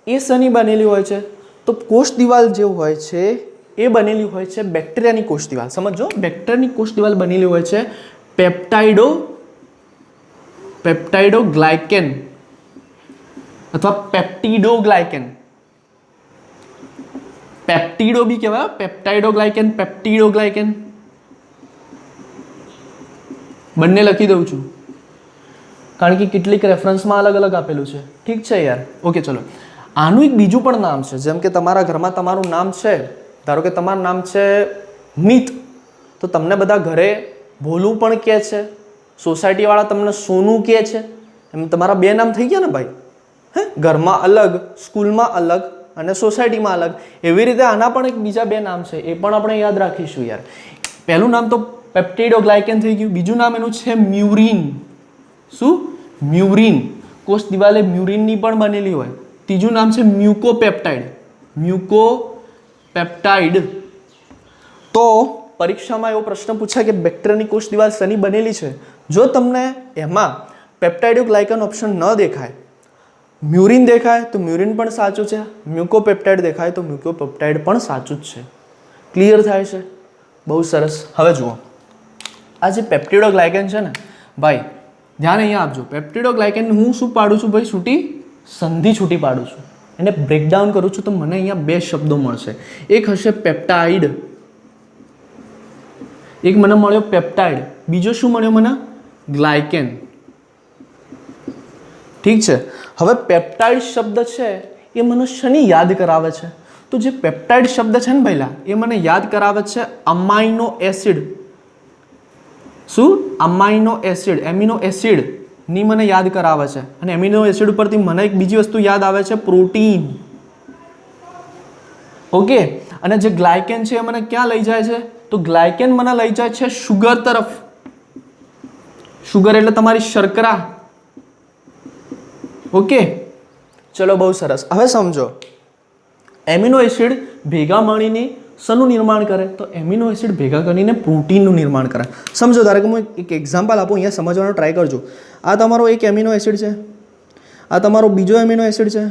એ શેની બનેલી હોય છે? તો કોષ દિવાલ જે હોય છે એ બનેલી હોય છે બેક્ટેરિયાની કોષ દિવાલ. સમજો, બેક્ટેરિયાની કોષ દિવાલ બનેલી હોય છે પેપ્ટાઇડોગ્લાયકેન અથવા પેપ્ટિડોગ્લાયકેન. પેપ્ટિડો બી કહેવાય, પેપ્ટાઇડોગ્લાયકેન, પેપ્ટિડોગ્લાયકેન બંને લખી દઉં છું કારણ કે કેટલીક રેફરન્સમાં અલગ અલગ આપેલું છે. ઠીક છે યાર? ઓકે ચલો. આનું એક બીજું પણ નામ છે. જેમ કે તમારા ઘરમાં તમારું નામ છે, ધારો કે તમારું નામ છે મિત, તો તમને બધા ઘરે ભોલું પણ કહે છે, સોસાયટીવાળા તમને સોનું કહે છે. એમ તમારા બે નામ થઈ ગયા ને ભાઈ. હે, ઘરમાં અલગ, સ્કૂલમાં અલગ અને સોસાયટીમાં અલગ. એવી રીતે આના પણ એક બીજા બે નામ છે, એ પણ આપણે યાદ રાખીશું યાર. પહેલું નામ તો પેપ્ટિડોગ્લાયકેન થઈ ગયું. બીજું નામ એનું છે મ્યુરિન. શું? મ્યુરિન. કોષ દિવાલે મ્યુરિનની પણ બનેલી હોય. ત્રીજું નામ છે મ્યુકોપેપ્ટાઇડ. મ્યુકોપેપ્ટાઇડ. તો પરીક્ષામાં એવો પ્રશ્ન પૂછાય કે બેક્ટેરિયાની કોષ દિવાલ શેની બનેલી છે? જો તમને એમાં પેપ્ટાઇડોગ્લાયકેન ઓપ્શન ન દેખાય, મ્યુરિન દેખાય તો મ્યુરિન પણ સાચું છે, મ્યુકોપેપ્ટાઇડ દેખાય તો મ્યુકોપેપ્ટાઇડ પણ સાચું જ છે. ક્લિયર થાય છે? બહુ સરસ. હવે જુઓ, આ જે પેપ્ટિડોગ્લાયકેન છે ને ભાઈ, ધ્યાન અહીંયા આપજો. પેપ્ટિડોગ્લાયકેન હું શું પાડું છું ભાઈ? છૂટી સંધિ છૂટી પાડું છું. એને બ્રેકડાઉન કરું છું તો મને અહીંયા બે શબ્દો મળશે. એક હશે પેપ્ટાઇડ, એક મને મળ્યો પેપ્ટાઇડ, બીજો શું મળ્યો મને? ગ્લાયકેન. ઠીક છે. હવે પેપ્ટાઇડ શબ્દ છે એ મને શની યાદ કરાવે છે? તો જે પેપ્ટાઇડ શબ્દ છે ને પહેલા એ મને યાદ કરાવે છે અમાઇનો એસિડ. શું? અમાઇનો એસિડ, એમિનો એસિડ ની મને યાદ કરાવે છે. અને એમિનો એસિડ ઉપરથી મને એક બીજી વસ્તુ યાદ આવે છે, પ્રોટીન. ઓકે. અને જે ગ્લાયકેન છે એ મને ક્યાં લઈ જાય છે? તો ગ્લાયકેન મને લઈ જાય છે શુગર તરફ. શુગર એટલે તમારી શર્કરા. ઓકે, ચલો બહુ સરસ. હવે સમજો, એમિનો એસિડ ભેગા મળીને શેનું નિર્માણ કરે? તો એમિનો એસિડ ભેગા કરીને પ્રોટીનનું નિર્માણ કરે. સમજો, ધારો કે હું એક એક્ઝામ્પલ આપું, અહીંયા સમજવાનો ટ્રાય કરજો. આ તમારો એક એમિનો એસિડ છે, આ તમારો બીજો એમિનો એસિડ છે,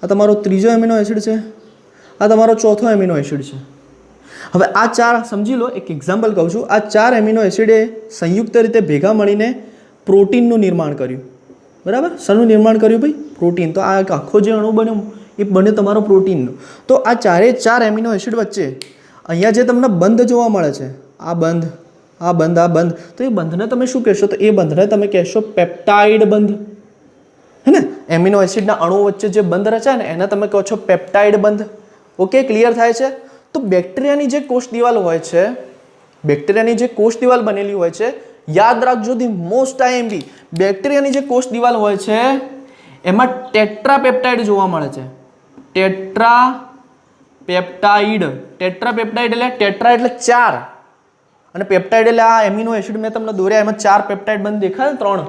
આ તમારો ત્રીજો એમિનો એસિડ છે, આ તમારો ચોથો એમિનો એસિડ છે. હવે આ ચાર સમજી લો, એક એક્ઝામ્પલ કહું છું. આ ચાર એમિનો એસિડે સંયુક્ત રીતે ભેગા મળીને પ્રોટીનનું નિર્માણ કર્યું. બરાબર? શેનું નિર્માણ કર્યું ભાઈ? પ્રોટીન. તો આ આખો જે અણુ બન્યો એ બન્યો તમારો પ્રોટીનનો. તો આ ચારે ચાર એમિનો એસિડ વચ્ચે અહીંયા જે તમને બંધ જોવા મળે છે, આ બંધ, આ બંધ, આ બંધ, તો એ બંધને તમે શું કહેશો? તો એ બંધને તમે કહેશો પેપ્ટાઇડ બંધ. હે ને? એમિનો એસિડના અણુ વચ્ચે જે બંધ રચાય ને એને તમે કહો છો પેપ્ટાઇડ બંધ. ઓકે, ક્લિયર થાય છે? તો બેક્ટેરિયાની જે કોષ દિવાલ હોય છે, બેક્ટેરિયાની જે કોષ દિવાલ બનેલી હોય છે, યાદ રાખજો, ધી મોસ્ટ આઈએમપી, બેક્ટેરિયાની જે કોષ દિવાલ હોય છે એમાં ટેટ્રાપેપ્ટાઇડ જોવા મળે છે. ટેટ્રાપેપ્ટાઇડ. ટેટ્રાપેપ્ટાઇડ એટલે ટેટ્રા એટલે ચાર, અને પેપ્ટાઇડ એટલે આ એમિનો એસિડ મેં તમને દોર્યા એમાં ચાર પેપ્ટાઇડ બંધ દેખાય ને, 3,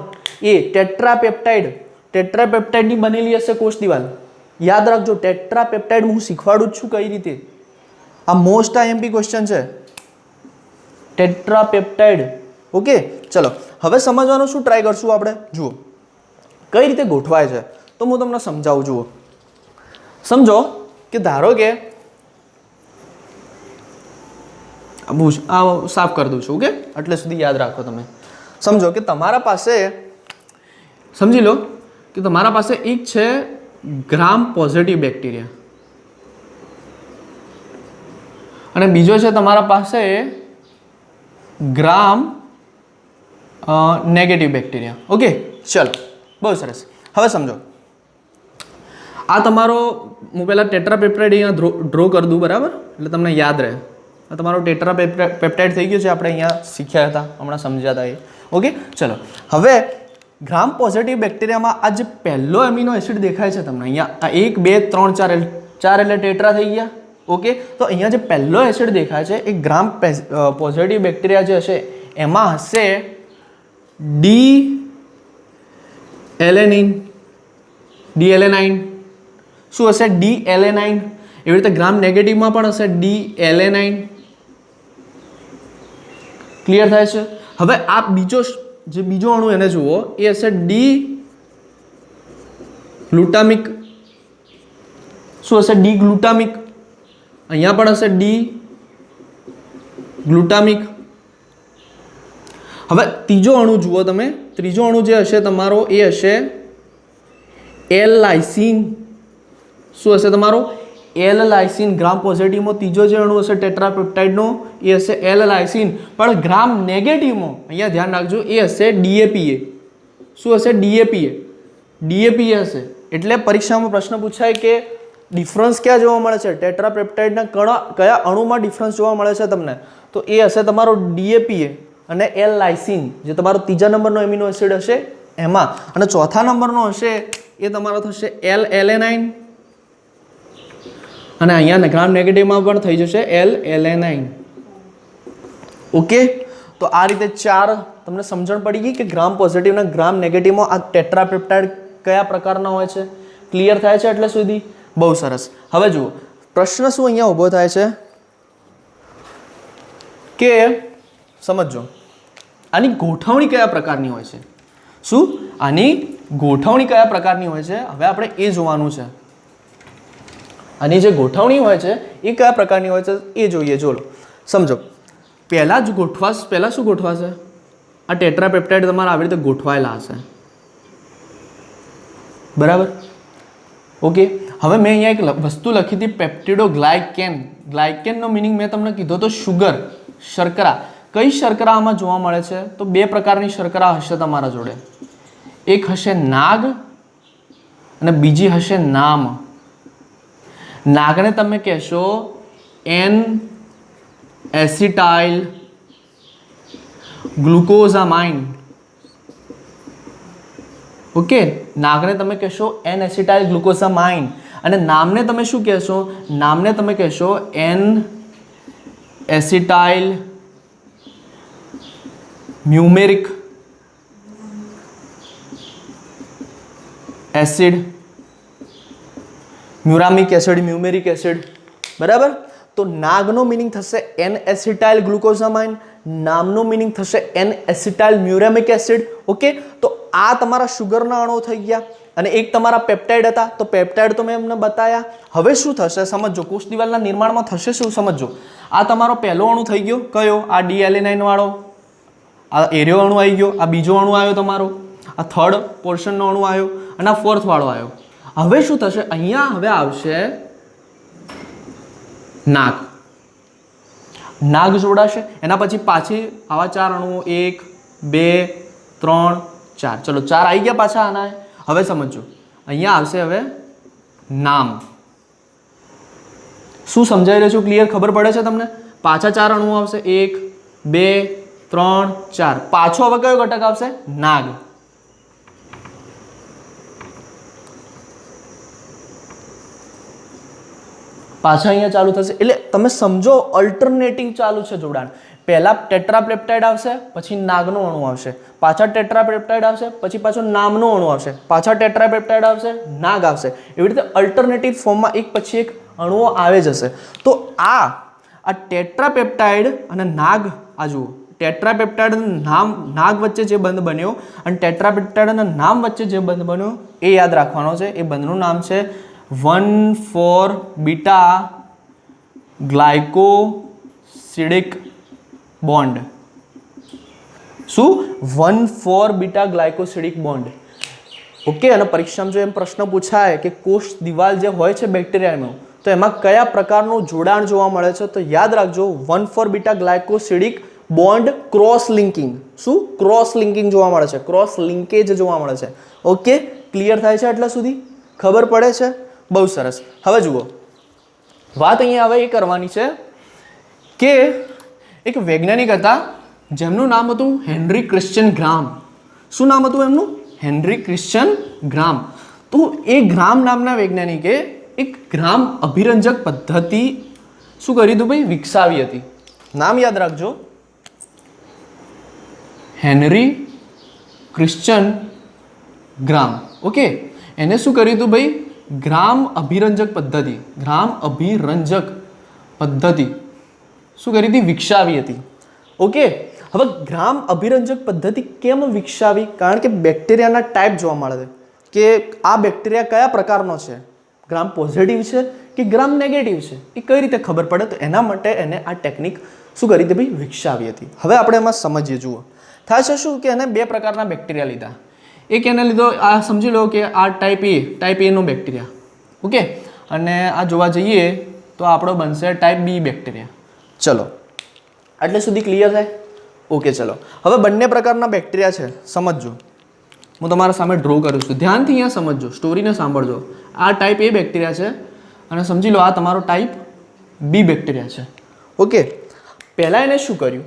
એ ટેટ્રાપેપ્ટાઇડ. ટેટ્રાપેપ્ટાઇડની બનેલી હશે કોષ દિવાલ. યાદ રાખજો, ટેટ્રાપેપ્ટાઇડ હું શીખવાડું જ છું કઈ રીતે. આ મોસ્ટ આઈએમપી ક્વેશ્ચન છે, ટેટ્રાપેપ્ટાઇડ. ઓકે, ચલો હવે સમજવાનું શું ટ્રાય કરશું આપણે? જુઓ કઈ રીતે ગોઠવાય છે, તો હું તમને સમજાવું. જુઓ, સમજો કે ધારો કે આ સાફ કરી દઉં છું. ઓકે, એટલે સુધી યાદ રાખો. તમે સમજો કે તમારા પાસે, સમજી લો કે તમારા પાસે એક છે ગ્રામ પોઝિટિવ બેક્ટેરિયા અને બીજો છે તમારા પાસે ગ્રામ નેગેટિવ બેક્ટેરિયા. ઓકે, ચલો બહુ સરસ. હવે સમજો, આ તમારો, હું પહેલાં ટેટ્રાપેપ્ટાઇડ અહીંયા ડ્રો કરી દઉં, બરાબર? એટલે તમને યાદ રહે. આ તમારો ટેટ્રાપેપ્ટાઇડ થઈ ગયો છે, આપણે અહીંયા શીખ્યા હતા, હમણાં સમજ્યા હતા એ. ઓકે, ચલો હવે ગ્રામ પોઝિટિવ બેક્ટેરિયામાં આ જે પહેલો એમિનો એસિડ દેખાય છે તમને અહીંયા, આ 1 2 3 4 એટલે ટેટ્રા થઈ ગયા. ઓકે, તો અહીંયા જે પહેલો એસિડ દેખાય છે એ ગ્રામ પોઝિટિવ બેક્ટેરિયા જે હશે એમાં હશે ડી એલેનાઇન. શું હશે? D alanine. એવી રીતે ગ્રામ નેગેટિવમાં પણ હશે ડી એલેનાઇન. ક્લિયર થાય છે? હવે આ બીજો અણુ એને જુઓ, એ હશે ડી ગ્લુટામિક. શું હશે? D glutamic. અહીંયા પણ હશે ડી ગ્લુટામિક. હવે ત્રીજો અણુ જુઓ તમે, ત્રીજો અણુ જે હશે તમારો એ હશે એલ લાઇસિન. શું હશે તમારો? L lysine. ગ્રામ પોઝિટિવમાં ત્રીજો જે અણુ હશે ટેટ્રાપેપ્ટાઇડનો એ હશે એલ લાઇસિન. પણ ગ્રામ નેગેટિવમાં અહીંયા ધ્યાન રાખજો, એ હશે ડીએપીએ. શું હશે? ડીએપીએ. ડીએપીએ હશે. એટલે પરીક્ષામાં પ્રશ્ન પૂછાય કે ડિફરન્સ ક્યાં જોવા મળે છે? ટેટ્રાપેપ્ટાઇડના કયા અણુમાં ડિફરન્સ જોવા મળે છે તમને? તો એ હશે તમારો ડીએપીએ અને એલ લાઇસિન, જે તમારો ત્રીજા નંબરનો એમિનો એસિડ હશે એમાં. અને ચોથા નંબરનો હશે એ તમારો થશે એલ એલેનાઇન. અને અહીંયા ગ્રામ નેગેટિવમાં પણ થઈ જશે એલ એલેનાઇન. ઓકે, તો આ રીતે ચાર તમને સમજણ પડી ગઈ કે ગ્રામ પોઝિટિવ અને ગ્રામ નેગેટિવમાં આ ટેટ્રાપેપ્ટાઇડ કયા પ્રકારના હોય છે. ક્લિયર થાય છે એટલે સુધી? બહુ સરસ. હવે જુઓ, પ્રશ્ન શું અહીંયા ઊભો થાય છે કે સમજો આની ગોઠવણી કયા પ્રકારની હોય છે. શું? આની ગોઠવણી કયા પ્રકારની હોય છે, હવે આપણે એ જોવાનું છે. આની જે ગોઠવણી હોય છે એ કયા પ્રકારની હોય છે એ જોઈએ. જોલો સમજો, પહેલાં શું ગોઠવાશે? આ ટેટ્રાપેપ્ટાઇડ તમારા આવી રીતે ગોઠવાયેલા હશે, બરાબર? ઓકે, હવે મેં અહીંયા એક વસ્તુ લખી હતી પેપ્ટિડોગ્લાયકેન. ગ્લાયકેનનો મિનિંગ મેં તમને કીધો તો શુગર, શર્કરા. કઈ શર્કરા આમાં જોવા મળે છે? તો બે પ્રકારની શર્કરા હશે તમારા જોડે. એક હશે નાગ અને બીજી હશે નામ. નાગને તમે કહેશો એન એસિટાઇલ ગ્લુકોઝામાઇન. ઓકે, નાગને તમે કહેશો એન એસિટાઇલ ગ્લુકોઝામાઇન અને નામને તમે શું કહેશો? નામને તમે કહેશો N acetyl muramic acid, muramic acid, muramic acid. બરાબર. તો નાગનો મિનિંગ થશે એન એસિટાઇલ ગ્લુકોઝામાઇન, નામનો મિનિંગ થશે N acetyl muramic acid. Okay, તો આ તમારા શુગરના અણુ થઈ ગયા અને એક તમારા પેપ્ટાઇડ હતા. તો પેપ્ટાઇડ તો મેં એમને બતાવ્યા. હવે શું થશે સમજો, કોષ દિવાલના નિર્માણમાં થશે શું સમજો. આ તમારો પહેલો અણુ થઈ ગયો, કયો? આ ડીએલેનાઇન વાળો. આ એરિયો અણુ આવી ગયો, આ બીજો અણુ આવ્યો તમારો, આ થર્ડ પોર્શનનો અણુ આવ્યો અને આ ફોર્થ વાળો આવ્યો. હવે શું થશે? અહીંયા હવે આવશે નાગ. નાગ જોડાશે, એના પછી પાછી આવા ચાર અણુઓ, 1 2 3 4. ચલો 4 આવી ગયા પાછા આના. હવે સમજો, અહીંયા આવશે હવે નામ. શું સમજાઈ રહ્યું છું? ક્લિયર ખબર પડે છે તમને? પાછા ચાર અણુઓ આવશે, 1 2 3 4. પાછો હવે કયો ઘટક આવશે? નાગ. પાછા અહીંયા ચાલુ થશે. એટલે તમે સમજો અલ્ટરનેટિંગ ચાલુ છે જોડાણ. પહેલા ટેટ્રાપેપ્ટાઇડ આવશે, પછી નાગનો અણુ આવશે, પાછા ટેટ્રાપેપ્ટાઇડ આવશે, પછી પાછો નામનો અણુ આવશે, પાછા ટેટ્રાપેપ્ટાઇડ આવશે, નાગ આવશે. એવી રીતે અલ્ટરનેટિવ ફોર્મમાં એક પછી એક અણુઓ આવે જશે. તો આ ટેટ્રાપેપ્ટાઇડ અને નાગ, આ જુઓ, ટેટ્રાપેપ્ટાઇડ અને નાગ વચ્ચે જે બંધ બન્યો અને ટેટ્રાપેપ્ટાઇડ અને નામ વચ્ચે જે બંધ બન્યો એ યાદ રાખવાનો છે. એ બંધનું નામ છે 1,4-બીટા ગ્લાયકોસિડિક બોન્ડ. શું? 1,4-બીટા ગ્લાયકોસિડિક બોન્ડ. ઓકે, અને પરીક્ષામાં જો એમ પ્રશ્ન પૂછાય કે કોષ દિવાલ જે હોય છે બેક્ટેરિયાનો, તો એમાં કયા પ્રકારનું જોડાણ જોવા મળે છે? તો યાદ રાખજો 1,4-બીટા ગ્લાયકોસિડિક બોન્ડ ક્રોસ લિંકિંગ. શું? ક્રોસ લિંકિંગ જોવા મળે છે, ક્રોસ લિંકેજ જોવા મળે છે. ઓકે, ક્લિયર થાય છે એટલા સુધી? ખબર પડે છે? બહુ સરસ. હવે જુઓ, વાત અહીંયા હવે એ કરવાની છે કે એક વૈજ્ઞાનિક હતા જેમનું નામ હતું હેનરી ક્રિશ્ચિયન ગ્રામ. શું નામ હતું એમનું? હેનરી ક્રિશ્ચિયન ગ્રામ. તો એ ગ્રામ નામના વૈજ્ઞાનિકે એક ગ્રામ અભિરંજક પદ્ધતિ શું કરી હતું ભાઈ? વિકસાવી હતી. નામ યાદ રાખજો, હેનરી ક્રિશ્ચિયન ગ્રામ. ઓકે, એને શું કર્યું હતું ભાઈ? ગ્રામ અભિરંજક પદ્ધતિ, ગ્રામ અભિરંજક પદ્ધતિ શું કરી હતી? વિકસાવી હતી. ઓકે, હવે ગ્રામ અભિરંજક પદ્ધતિ કેમ વિકસાવી? કારણ કે બેક્ટેરિયાના ટાઈપ જોવા મળે છે કે આ બેક્ટેરિયા કયા પ્રકારનો છે, ગ્રામ પોઝિટિવ છે કે ગ્રામ નેગેટિવ છે, એ કઈ રીતે ખબર પડે? તો એના માટે એને આ ટેકનિક શું કરી હતી ભાઈ? વિકસાવી હતી. હવે આપણે એમાં સમજીએ. જુઓ, થાય છે શું કે એને બે પ્રકારના બેક્ટેરિયા લીધા. એક એને લીધો, આ સમજી લો કે આ ટાઈપ એનો બેક્ટેરિયા. ઓકે, અને આ જોવા જઈએ તો આપણો બનશે ટાઈપ બી બેક્ટેરિયા. ચલો, આટલે સુધી ક્લિયર થાય? ઓકે, ચલો હવે બંને પ્રકારના બેક્ટેરિયા છે, સમજજો. હું તમારા સામે ડ્રો કરું છું, ધ્યાનથી અહીંયા સમજજો, સ્ટોરીને સાંભળજો. આ ટાઈપ એ બેક્ટેરિયા છે અને સમજી લો આ તમારો ટાઈપ બી બેક્ટેરિયા છે. ઓકે, પહેલાં એને શું કર્યું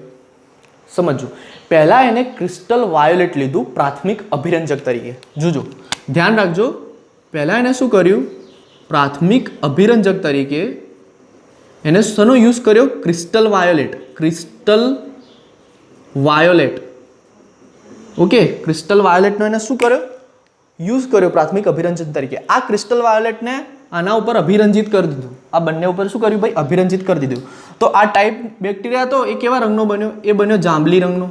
સમજો. પહેલાં એને ક્રિસ્ટલ વાયોલેટ લીધું પ્રાથમિક અભિરંજક તરીકે. જોજો, ધ્યાન રાખજો. પહેલાં એને શું કર્યું? પ્રાથમિક અભિરંજક તરીકે એને શેનો યુઝ કર્યો? Crystal violet. Crystal violet. Okay, crystal વાયોલેટનો એને શું કર્યો? યુઝ કર્યો પ્રાથમિક અભિરંજન તરીકે. આ ક્રિસ્ટલ વાયોલેટને આના ઉપર અભિરંજિત કરી દીધું. આ બંને ઉપર શું કર્યું ભાઈ? અભિરંજિત કરી દીધું. તો આ ટાઈપ બેક્ટેરિયા હતો એ કેવા રંગનો બન્યો? એ બન્યો જાંબલી રંગનો.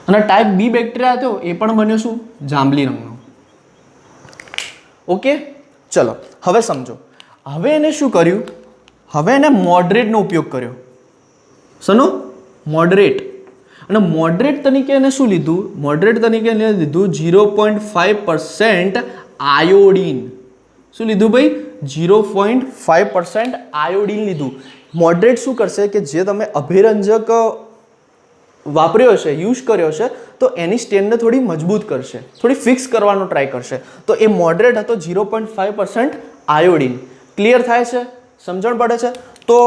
અને ટાઈપ બી બેક્ટેરિયા હતો એ પણ બન્યો શું? જાંબલી રંગનો. ઓકે, ચલો હવે સમજો. હવે એને શું કર્યું? હવે એને મોડરેટનો ઉપયોગ કર્યો. શેનો? મોડરેટ. અને મોડરેટ તરીકે એને શું લીધું? મોડરેટ તરીકે એને લીધું 0.5% આયોડીન. શું લીધું ભાઈ? 0.5% આયોડિન લીધું. મોડરેટ શું કરશે કે જે તમે અભિરંજક વાપર્યો હશે, યુઝ કર્યો હશે, તો એની સ્ટેનને થોડી મજબૂત કરશે, થોડી ફિક્સ કરવાનો ટ્રાય કરશે. તો એ મોડરેટ હતો 0.5% આયોડિન. ક્લિયર થાય છે? સમજણ પડે છે? તો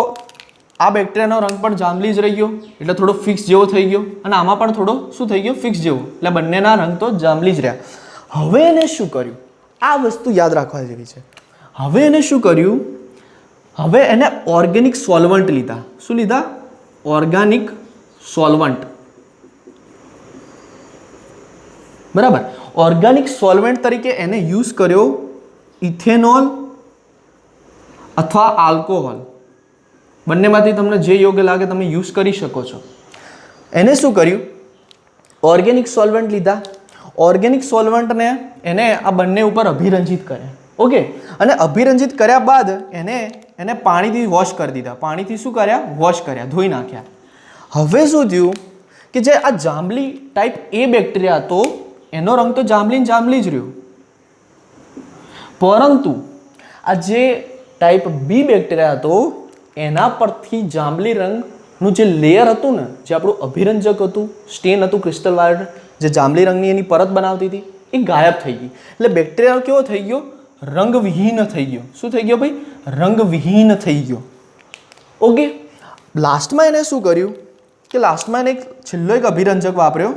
આ બેક્ટેરિયાનો રંગ પણ જાંબલી જ રહી ગયો, એટલે થોડો ફિક્સ જેવો થઈ ગયો, અને આમાં પણ થોડો શું થઈ ગયો? ફિક્સ જેવો. એટલે બંનેના રંગ તો જાંબલી જ રહ્યા. હવે એને શું કર્યું? આ વસ્તુ યાદ રાખવા જેવી છે. હવે એને શું કર્યું? હવે એને ઓર્ગેનિક સોલ્વન્ટ લીધા. શું લીધા? Organic solvent. બરાબર. ઓર્ગેનિક સોલ્વન્ટ તરીકે એને યુઝ કર્યો ઇથેનોલ અથવા આલ્કોહોલ. બંનેમાંથી તમને જે યોગ્ય લાગે તમે યુઝ કરી શકો છો. એને શું કર્યું? ઓર્ગેનિક સોલ્વન્ટ લીધા. ઓર્ગેનિક સોલ્વન્ટને એને આ બંને ઉપર અભિરંજિત કર્યા. ઓકે. અને અભિરંજિત કર્યા બાદ એને પાણીથી વોશ કરી દીધા. પાણીથી શું કર્યા? વોશ કર્યા, ધોઈ નાખ્યા. હવે શું થયું કે જે આ જાંબલી ટાઈપ એ બેક્ટેરિયા હતો એનો રંગ તો જાંબલી જ રહ્યો, પરંતુ આ જે ટાઈપ બી બેક્ટેરિયા હતો એના પરથી જાંબલી રંગનું જે લેયર હતું ને, જે આપણું અભિરંજક હતું, સ્ટેન હતું ક્રિસ્ટલ વાયર, જે જાંબલી રંગની એની પરત બનાવતી હતી, એ ગાયબ થઈ ગઈ. એટલે બેક્ટેરિયા કેવો થઈ ગયો? રંગવિહીન થઈ ગયો. શું થઈ ગયો ભાઈ? રંગવિહીન થઈ ગયો. ઓકે. લાસ્ટમાં એને શું કર્યું કે લાસ્ટમાં એને છેલ્લો એક અભિરંજક વાપર્યો.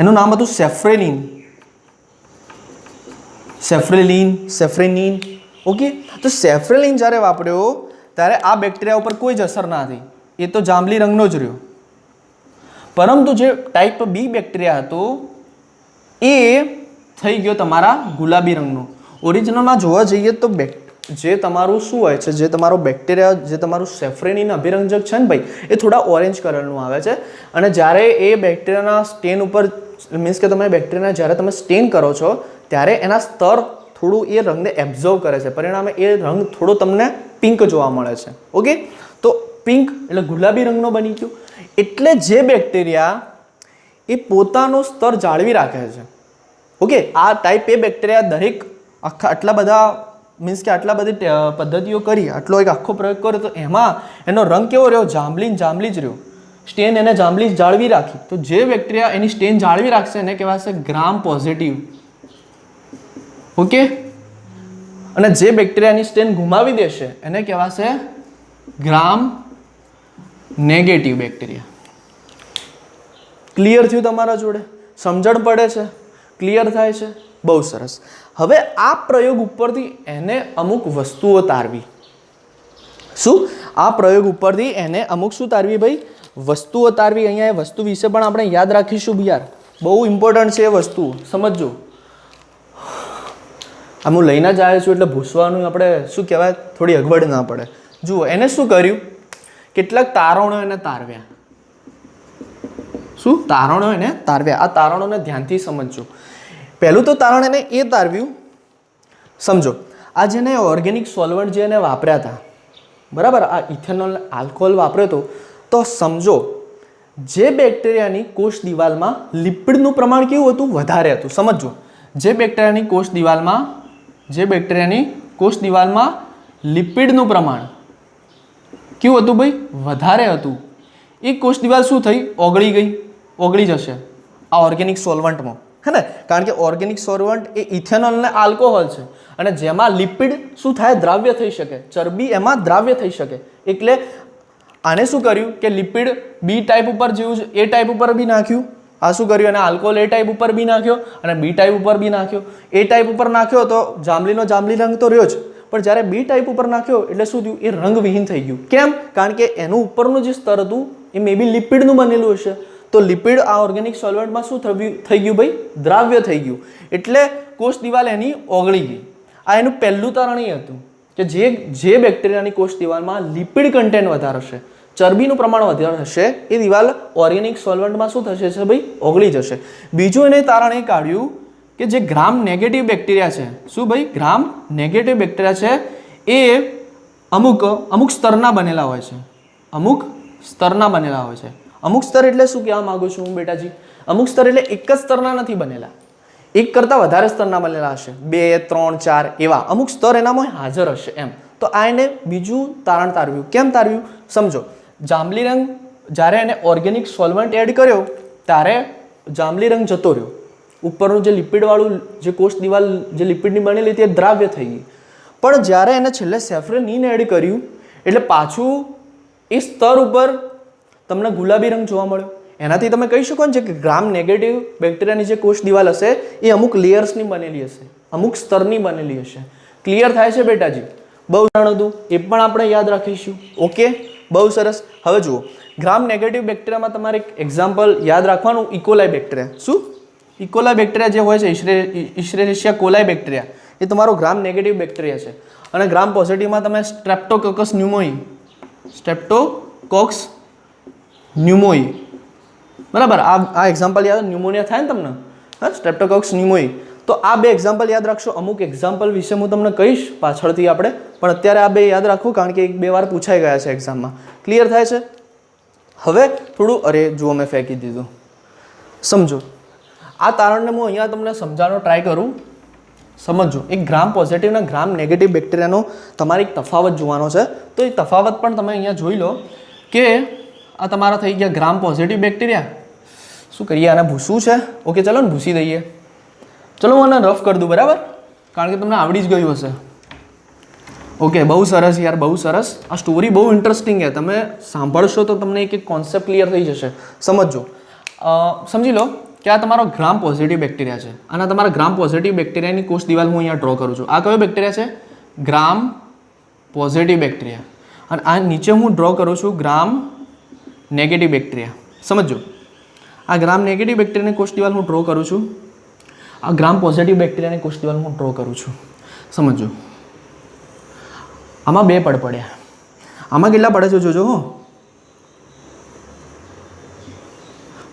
એનું નામ હતું સેફ્રેલિન. ઓકે. તો સેફ્રેલિન જ્યારે વાપર્યો ત્યારે આ બેક્ટેરિયા ઉપર કોઈ જ અસર ના થઈ, એ તો જાંબલી રંગનો જ રહ્યો. પરંતુ જે ટાઈપ બી બેક્ટેરિયા હતો એ થઈ ગયો તમારા ગુલાબી રંગનો. ઓરિજિનલમાં જોવા જઈએ તો જે તમારું શું હોય છે, જે તમારો બેક્ટેરિયા, જે તમારું સેફ્રેલિન અભિરંજક છે ને ભાઈ, એ થોડા ઓરેન્જ કલરનું આવે છે. અને જ્યારે એ બેક્ટેરિયાના સ્ટેન ઉપર, મીન્સ કે તમે બેક્ટેરિયાના જ્યારે તમે સ્ટેન કરો છો ત્યારે એના સ્તર થોડું એ રંગને એબ્ઝર્વ કરે છે, પરિણામે એ રંગ થોડો તમને પિંક જોવા મળે છે. ઓકે. તો પિંક એટલે ગુલાબી રંગનો બની ગયો. એટલે જે બેક્ટેરિયા એ પોતાનો સ્તર જાળવી રાખે છે. ઓકે. આ ટાઈપ એ બેક્ટેરિયા દરેક આટલા બધા, મીન્સ કે આટલા બધી પદ્ધતિઓ કરી, આટલો એક આખો પ્રયોગ કર્યો, તો એમાં એનો રંગ કેવો રહ્યો? જાંબલી જ રહ્યો. સ્ટેન એને જાંબલી જાળવી રાખી. તો જે બેક્ટેરિયા એની સ્ટેન જાળવી રાખશે એને કહેવાશે ગ્રામ પોઝિટિવ. ઓકે. અને જે બેક્ટેરિયાની સ્ટેન ગુમાવી દેશે એને કહેવાશે ગ્રામ નેગેટિવ બેક્ટેરિયા. ક્લિયર થયું તમારા જોડે? સમજણ પડે છે? ક્લિયર થાય છે? બહુ સરસ. હવે આ પ્રયોગ ઉપરથી એને અમુક વસ્તુઓ તારવી. શું? આ પ્રયોગ ઉપરથી એને અમુક શું તારવી ભાઈ? વસ્તુઓ તારવી. અહીંયા એ વસ્તુ વિશે પણ આપણે યાદ રાખીશું યાર, બહુ ઇમ્પોર્ટન્ટ છે એ વસ્તુ, સમજજો. આમ હું લઈને જ આવ્યો છું એટલે ભૂસવાનું આપણે શું કહેવાય, થોડી અગવડ ના પડે. જુઓ એને શું કર્યું? કેટલાક તારણો એને તારવ્યા. શું? તારણો એને તારવ્યા. આ તારણોને ધ્યાનથી સમજજો. પહેલું તો તારણ એને એ તારવ્યું, સમજો, આ જેને ઓર્ગેનિક સોલ્વન્ટ જે એને વાપર્યા હતા, બરાબર, આ ઇથેનોલ આલ્કોહોલ વાપર્યો હતો, તો સમજો જે બેક્ટેરિયાની કોષ દિવાલમાં લિપિડનું પ્રમાણ કેવું હતું? વધારે હતું. સમજો, જે બેક્ટેરિયાની કોષ દિવાલમાં લિપિડનું પ્રમાણ કેવું હતું ભાઈ? વધારે હતું. એ કોષ દિવાલ શું થઈ? ઓગળી જશે આ ઓર્ગેનિક સોલ્વન્ટમાં, હે ને? કારણ કે ઓર્ગેનિક સોલ્વન્ટ એ ઇથેનોલ ને આલ્કોહોલ છે, અને જેમાં લિપિડ શું થાય? દ્રાવ્ય થઈ શકે, ચરબી એમાં દ્રાવ્ય થઈ શકે. એટલે આને શું કર્યું કે લિપિડ બી ટાઈપ ઉપર જેવું છે એ ટાઈપ ઉપર બી નાખ્યું. આ શું કર્યું? અને આલ્કોહોલ એ ટાઈપ ઉપર બી નાખ્યો અને બી ટાઈપ ઉપર બી નાખ્યો. એ ટાઈપ ઉપર નાખ્યો તો જાંબલી રંગ તો રહ્યો જ, પણ જ્યારે બી ટાઈપ ઉપર નાખ્યો એટલે શું થયું? એ રંગવિહીન થઈ ગયું. કેમ? કારણ કે એનું ઉપરનું જે સ્તર હતું એ મે બી લિપિડનું બનેલું હશે. તો લિપિડ આ ઓર્ગેનિક સોલ્વન્ટમાં શું થઈ ગયું ભાઈ? દ્રાવ્ય થઈ ગયું. એટલે કોષ દિવાલ એની ઓગળી ગઈ. આ એનું પહેલું તારણ એ હતું કે જે બેક્ટેરિયાની કોષ દિવાલમાં લિપિડ કન્ટેન્ટ વધારે હશે, ચરબીનું પ્રમાણ વધારે હશે, એ દિવાલ ઓર્ગેનિક સોલ્વન્ટમાં શું થશે છે ભાઈ? ઓગળી જશે. બીજું એને તારણ એ કાઢ્યું કે જે ગ્રામ નેગેટિવ બેક્ટેરિયા છે, શું ભાઈ? ગ્રામ નેગેટિવ બેક્ટેરિયા છે એ અમુક સ્તરના બનેલા હોય છે. અમુક સ્તર એટલે શું કહેવા માંગુ છું હું બેટાજી? અમુક સ્તર એટલે એક જ સ્તરના નથી બનેલા. એક કરતાં વધારે સ્તરના બનેલા હશે, 2, 3, 4 એવા અમુક સ્તર એનામાં હાજર હશે એમ. તો આ એને બીજું તારણ તારવ્યું. કેમ તારવ્યું સમજો. જાંબલી રંગ જ્યારે એને ઓર્ગેનિક સોલ્વન્ટ એડ કર્યો ત્યારે જાંબલી રંગ જતો રહ્યો, ઉપરનું જે લિપિડવાળું જે કોષ દિવાલ જે લિપિડની બનેલી તે દ્રાવ્ય થઈ ગઈ. પણ જ્યારે એને છેલ્લે સેફ્રોનિન એડ કર્યું એટલે પાછું એ સ્તર ઉપર તમને ગુલાબી રંગ જોવા મળ્યો. એનાથી તમે કહી શકો ને કે ગ્રામ નેગેટિવ બેક્ટેરિયાની જે કોષ દિવાલ હશે એ અમુક લેયર્સની બનેલી હશે, અમુક સ્તરની બનેલી હશે. ક્લિયર થાય છે બેટાજી? બહુ જાણો હતું, એ પણ આપણે યાદ રાખીશું. ઓકે, બહુ સરસ. હવે જુઓ, ગ્રામ નેગેટિવ બેક્ટેરિયામાં તમારે એક એક્ઝામ્પલ યાદ રાખવાનું, ઇકોલાઈ બેક્ટેરિયા. શું? ઇકોલાઈ બેક્ટેરિયા જે હોય છે, ઇશ્રેરેશિયા કોલાઈ બેક્ટેરિયા, એ તમારો ગ્રામ નેગેટિવ બેક્ટેરિયા છે. અને ગ્રામ પોઝિટિવમાં તમે સ્ટ્રેપ્ટોકોકસ ન્યુમોઈ, બરાબર, આ એક્ઝામ્પલ યાદ, ન્યુમોનિયા થાય ને તમને, હા, સ્ટ્રેપ્ટોકોકસ ન્યુમોઈ. તો આ બે એક્ઝામ્પલ યાદ રાખશો. અમુક એક્ઝામ્પલ વિશે હું તમને કહીશ પાછળથી આપણે, પણ અત્યારે આ બે યાદ રાખવું કારણ કે 1-2 વાર પૂછાઈ ગયા છે એક્ઝામમાં. ક્લિયર થાય છે? હવે થોડું, અરે જુઓ મેં ફેંકી દીધું, સમજો. આ તારણને હું અહીંયા તમને સમજાવવાનો ટ્રાય કરું. સમજો, એક ગ્રામ પોઝિટિવ અને ગ્રામ નેગેટિવ બેક્ટેરિયાનો તમારે એક તફાવત જોવાનો છે. તો એ તફાવત પણ તમે અહીંયા જોઈ લો કે આ તમારા થઈ ગયા ગ્રામ પોઝિટિવ બેક્ટેરિયા. શું કરીએ, આને ભૂસવું છે? ઓકે, ચલો ને ભૂસી દઈએ. ચલો હું આને રફ કરી દઉં, બરાબર, કારણ કે તમને આવડી જ ગયું હશે. ઓકે, બહુ સરસ યાર, બહુ સરસ. આ સ્ટોરી બહુ ઇન્ટરેસ્ટિંગ છે, તમે સાંભળશો તો તમને એક કોન્સેપ્ટ ક્લિયર થઈ જશે. સમજો, સમજી લો કે આ તમારો ગ્રામ પોઝિટિવ બેક્ટેરિયા છે અને તમારા ગ્રામ પોઝિટિવ બેક્ટેરિયાની કોષ દિવાલ હું અહીંયા ડ્રો કરું છું. આ કયો બેક્ટેરિયા છે? ગ્રામ પોઝિટિવ બેક્ટેરિયા. અને આ નીચે હું ડ્રો કરું છું ગ્રામ નેગેટિવ બેક્ટેરિયા. સમજો, આ ગ્રામ નેગેટિવ બેક્ટેરિયાની કોષ દિવાલ હું ડ્રો કરું છું, આ ગ્રામ પોઝિટિવ બેક્ટેરિયાની કોષ દિવાલ હું ડ્રો કરું છું. સમજો, આમાં 2 પડ પડ્યા. આમાં કેટલા પડે છે જોજો હો.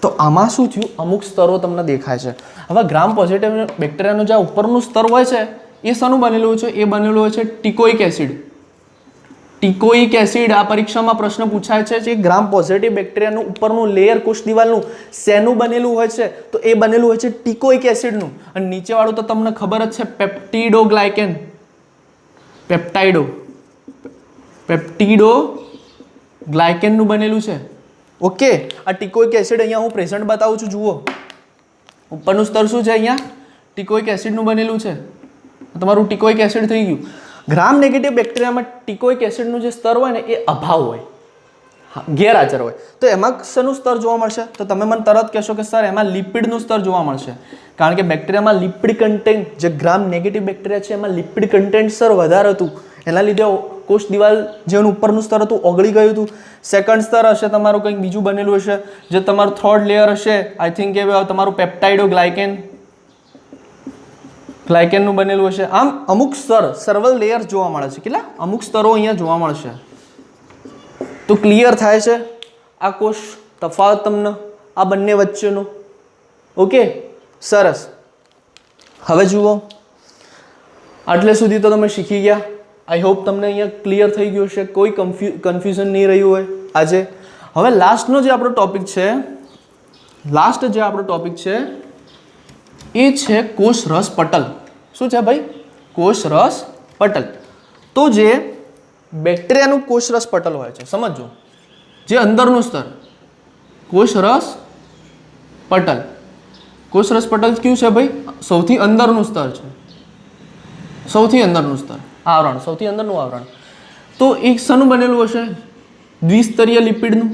તો આમાં શું થયું, અમુક સ્તરો તમને દેખાય છે. હવે ગ્રામ પોઝિટિવ બેક્ટેરિયાનું જે ઉપરનું સ્તર હોય છે એ શાનું બનેલું હોય છે? એ બનેલું હોય છે ટીકોઇક એસિડ. ટીકોઇક એસિડ આ પરીક્ષામાં પ્રશ્ન પૂછાય છે કે ગ્રામ પોઝિટિવ બેક્ટેરિયાનું ઉપરનું લેયર કોષ દિવાલનું શેનું બનેલું હોય છે? તો એ બનેલું હોય છે ટીકોઇક એસિડનું. અને નીચેવાળું તો તમને ખબર જ છે, પેપ્ટિડોગ્લાયકેન. પેપ્ટિડોગ્લાયકેનનું બનેલું છે. ઓકે, આ ટીકોઇક એસિડ અહીંયા હું પ્રેઝન્ટ બતાવું છું. જુઓ, ઉપરનું સ્તર શું છે? અહીંયા ટીકોઇક એસિડનું બનેલું છે. તમારું ટીકોઇક એસિડ થઈ ગયું. ગ્રામ નેગેટિવ બેક્ટેરિયામાં ટીકોઇક એસિડનું જે સ્તર હોય ને એ અભાવ હોય, ગેરહાજર હોય. તો એમાં શેનું સ્તર જોવા મળશે? તો તમે મને તરત કહેશો કે સર એમાં લિપિડનું સ્તર જોવા મળશે, કારણ કે બેક્ટેરિયામાં લિપિડ કન્ટેન્ટ, જે ગ્રામ નેગેટિવ બેક્ટેરિયા છે એમાં લિપિડ કન્ટેન્ટ સર વધારે હતું, એના લીધે કોષ દિવાલ જેનું ઉપરનું સ્તર હતું ઓગળી ગયું હતું. સેકન્ડ સ્તર હશે તમારું કંઈક બીજું બનેલું હશે. જે તમારું થર્ડ લેયર હશે, આઈ થિંક કે તમારું ગ્લાયકેનનું બનેલું હશે. આમ અમુક સ્તર, સર્વલ લેયર જોવા મળે છે. કેટલા? અમુક સ્તરો અહીંયા જોવા મળશે. તો ક્લિયર થાય છે આ કોષ તફાવત તમને આ બંને વચ્ચેનો? ઓકે, સરસ. હવે જુઓ, આટલે સુધી તો તમે શીખી ગયા. આઈ હોપ તમને અહીંયા ક્લિયર થઈ ગયું હશે, કોઈ કન્ફ્યુઝન નહીં રહ્યું હોય આજે. હવે લાસ્ટનો જે આપણો ટોપિક છે, એ છે કોષ રસ પટલ. શું છે ભાઈ? કોષ રસ પટલ. તો જે બેક્ટેરિયાનું કોષ રસ પટલ હોય છે, સમજો, જે અંદરનું સ્તર, કોષ રસ પટલ. કોષ રસ પટલ કયું છે ભાઈ? સૌથી અંદરનું સ્તર છે, સૌથી અંદરનું સ્તર, આવરણ, સૌથી અંદરનું આવરણ. તો એક શાનું બનેલું હશે? દ્વિસ્તરીય લિપિડનું.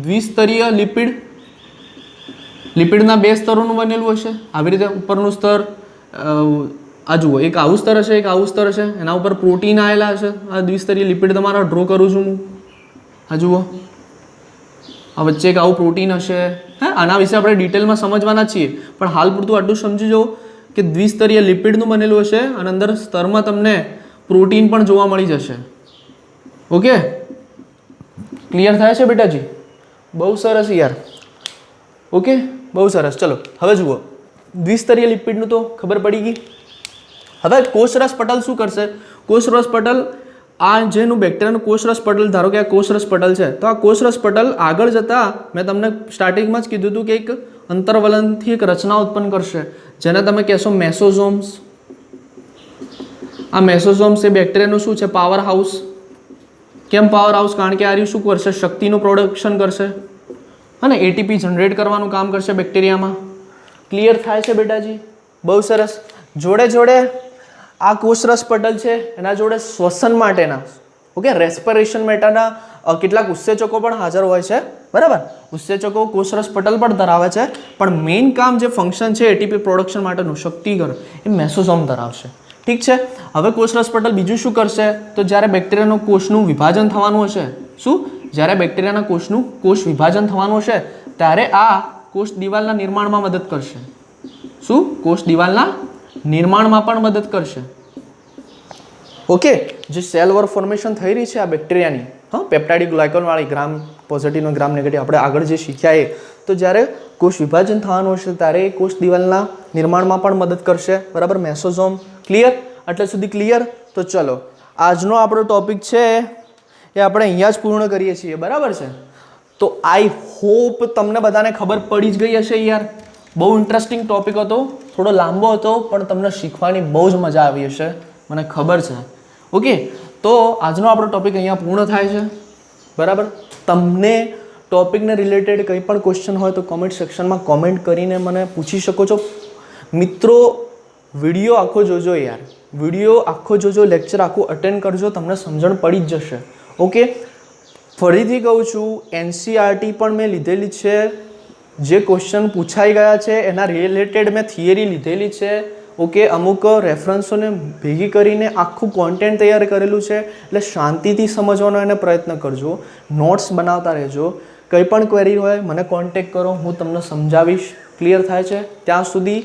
દ્વિસ્તરીય લિપિડના 2 સ્તરોનું બનેલું હશે. આવી રીતે ઉપરનું સ્તર, આ જુઓ, એક આવું સ્તર હશે, એક આવું સ્તર હશે, એના ઉપર પ્રોટીન આવેલા હશે. આ દ્વિસ્તરીય લિપિડ તમારા ડ્રો કરું છું હું. આ જુઓ, આ વચ્ચે એક આવું પ્રોટીન હશે. હા, આના વિશે આપણે ડિટેલમાં સમજવાના છીએ, પણ હાલ પૂરતું આટલું સમજી જાઓ કે દ્વિસ્તરીય લિપિડનું બનેલું હશે અને અંદર સ્તરમાં તમને પ્રોટીન પણ જોવા મળી જશે. ઓકે, ક્લિયર થાય છે બેટાજી? બહુ સરસ યાર. ઓકે, બહુ સરસ. ચલો હવે જુઓ, દ્વિસ્તરીય લિપિડનું તો ખબર પડી ગઈ. હવે કોષરસ પટલ શું કરશે? કોષરસ પટલ, આ જેનું બેક્ટેરિયાનું કોષરસ પટલ, ધારો કે આ કોષરસ પટલ છે, તો આ કોષરસ પટલ આગળ જતાં મેં તમને સ્ટાર્ટિંગમાં જ કીધું હતું કે એક અંતરવલનથી એક રચના ઉત્પન્ન કરશે, જેને તમે કહેશો મેસોઝોમ્સ. આ મેસોઝોમ્સ એ બેક્ટેરિયાનું શું છે? Power house. કેમ પાવર હાઉસ? કારણ કે આ રહ્યું શું કરશે? શક્તિનું પ્રોડક્શન કરશે અને એટીપી જનરેટ કરવાનું કામ કરશે બેક્ટેરિયામાં. ક્લિયર થાય છે બેટાજી? બહુ સરસ. જોડે જોડે આ કોષરસ પટલ છે, એના જોડે શ્વસન માટેના ઓકે રેસ્પિરેશન માટેના કેટલાક ઉત્સેચકો પણ હાજર હોય છે. બરાબર, ઉત્સેચકો કોષરસ પટલ પણ ધરાવે છે, પણ મેઇન કામ જે ફંક્શન છે એટીપી પ્રોડક્શન માટેનું શક્તિકર એ મેસોઝોમ ધરાવશે. ઠીક છે. હવે કોષરસ પટલ બીજું શું કરશે? તો જ્યારે બેક્ટેરિયાનું કોષનું વિભાજન થવાનું હશે, શું? જ્યારે બેક્ટેરિયાના કોષનું કોષ વિભાજન થવાનું હશે ત્યારે આ કોષ દિવાલના નિર્માણમાં મદદ કરશે. શું? કોષ દિવાલના નિર્માણમાં પણ મદદ કરશે. ઓકે, જે સેલ વોલ ફોર્મેશન થઈ રહી છે આ બેક્ટેરિયાની, હા, પેપ્ટાઇડ ગ્લાયકોન વાળી ગ્રામ પોઝિટિવ ગ્રામ નેગેટિવ આપણે આગળ જે શીખ્યા એ, તો જ્યારે કોષ વિભાજન થવાનું હશે ત્યારે એ કોષ દિવાલના નિર્માણમાં પણ મદદ કરશે. બરાબર, મેસોઝોમ. ક્લિયર? આટલે સુધી ક્લિયર? તો ચલો આજનો આપણો ટોપિક છે એ આપણે અહીંયા જ પૂર્ણ કરીએ છીએ. બરાબર છે? તો આઈ હોપ તમને બધાને ખબર પડી જ ગઈ હશે યાર. બહુ ઇન્ટરેસ્ટિંગ ટોપિક હતો, થોડો લાંબો હતો, પણ તમને શીખવાની બહુ જ મજા આવી હશે, મને ખબર છે. ઓકે, તો આજનો આપણો ટોપિક અહીંયા પૂર્ણ થાય છે. બરાબર, તમને ટોપિકને રિલેટેડ કંઈ પણ ક્વેશ્ચન હોય તો કોમેન્ટ સેક્શનમાં કોમેન્ટ કરીને મને પૂછી શકો છો. મિત્રો, વિડીયો આખો જોજો યાર, વિડીયો આખો જોજો, લેક્ચર આખું અટેન્ડ કરજો, તમને સમજણ પડી જ જશે. ઓકે, ફરીથી કહું છું, એનસીઆરટી પણ મેં લીધેલી છે. જે ક્વેશ્ચન પૂછાઈ ગયા છે એના રિલેટેડ મેં થિયરી લીધેલી છે. ઓકે, અમુક રેફરન્સોને ભેગી કરીને આખું કોન્ટેન્ટ તૈયાર કરેલું છે, એટલે શાંતિથી સમજવાનો એને પ્રયત્ન કરજો, નોટ્સ બનાવતા રહેજો. કંઈ પણ ક્વેરી હોય મને કોન્ટેક્ટ કરો, હું તમને સમજાવીશ. ક્લિયર થાય છે? ત્યાં સુધી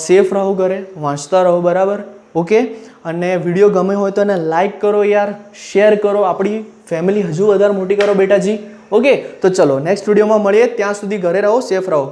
સેફ રહો, ઘરે વાંચતા રહો. બરાબર? ઓકે, અને વિડીયો ગમે હોય તો એને લાઈક કરો યાર, શેર કરો, આપણી ફેમિલી હજુ વધારે મોટી કરો બેટાજી. ઓકે, તો ચલો નેક્સ્ટ વિડીયોમાં મળીએ. ત્યાં સુધી ઘરે રહો, સેફ રહો.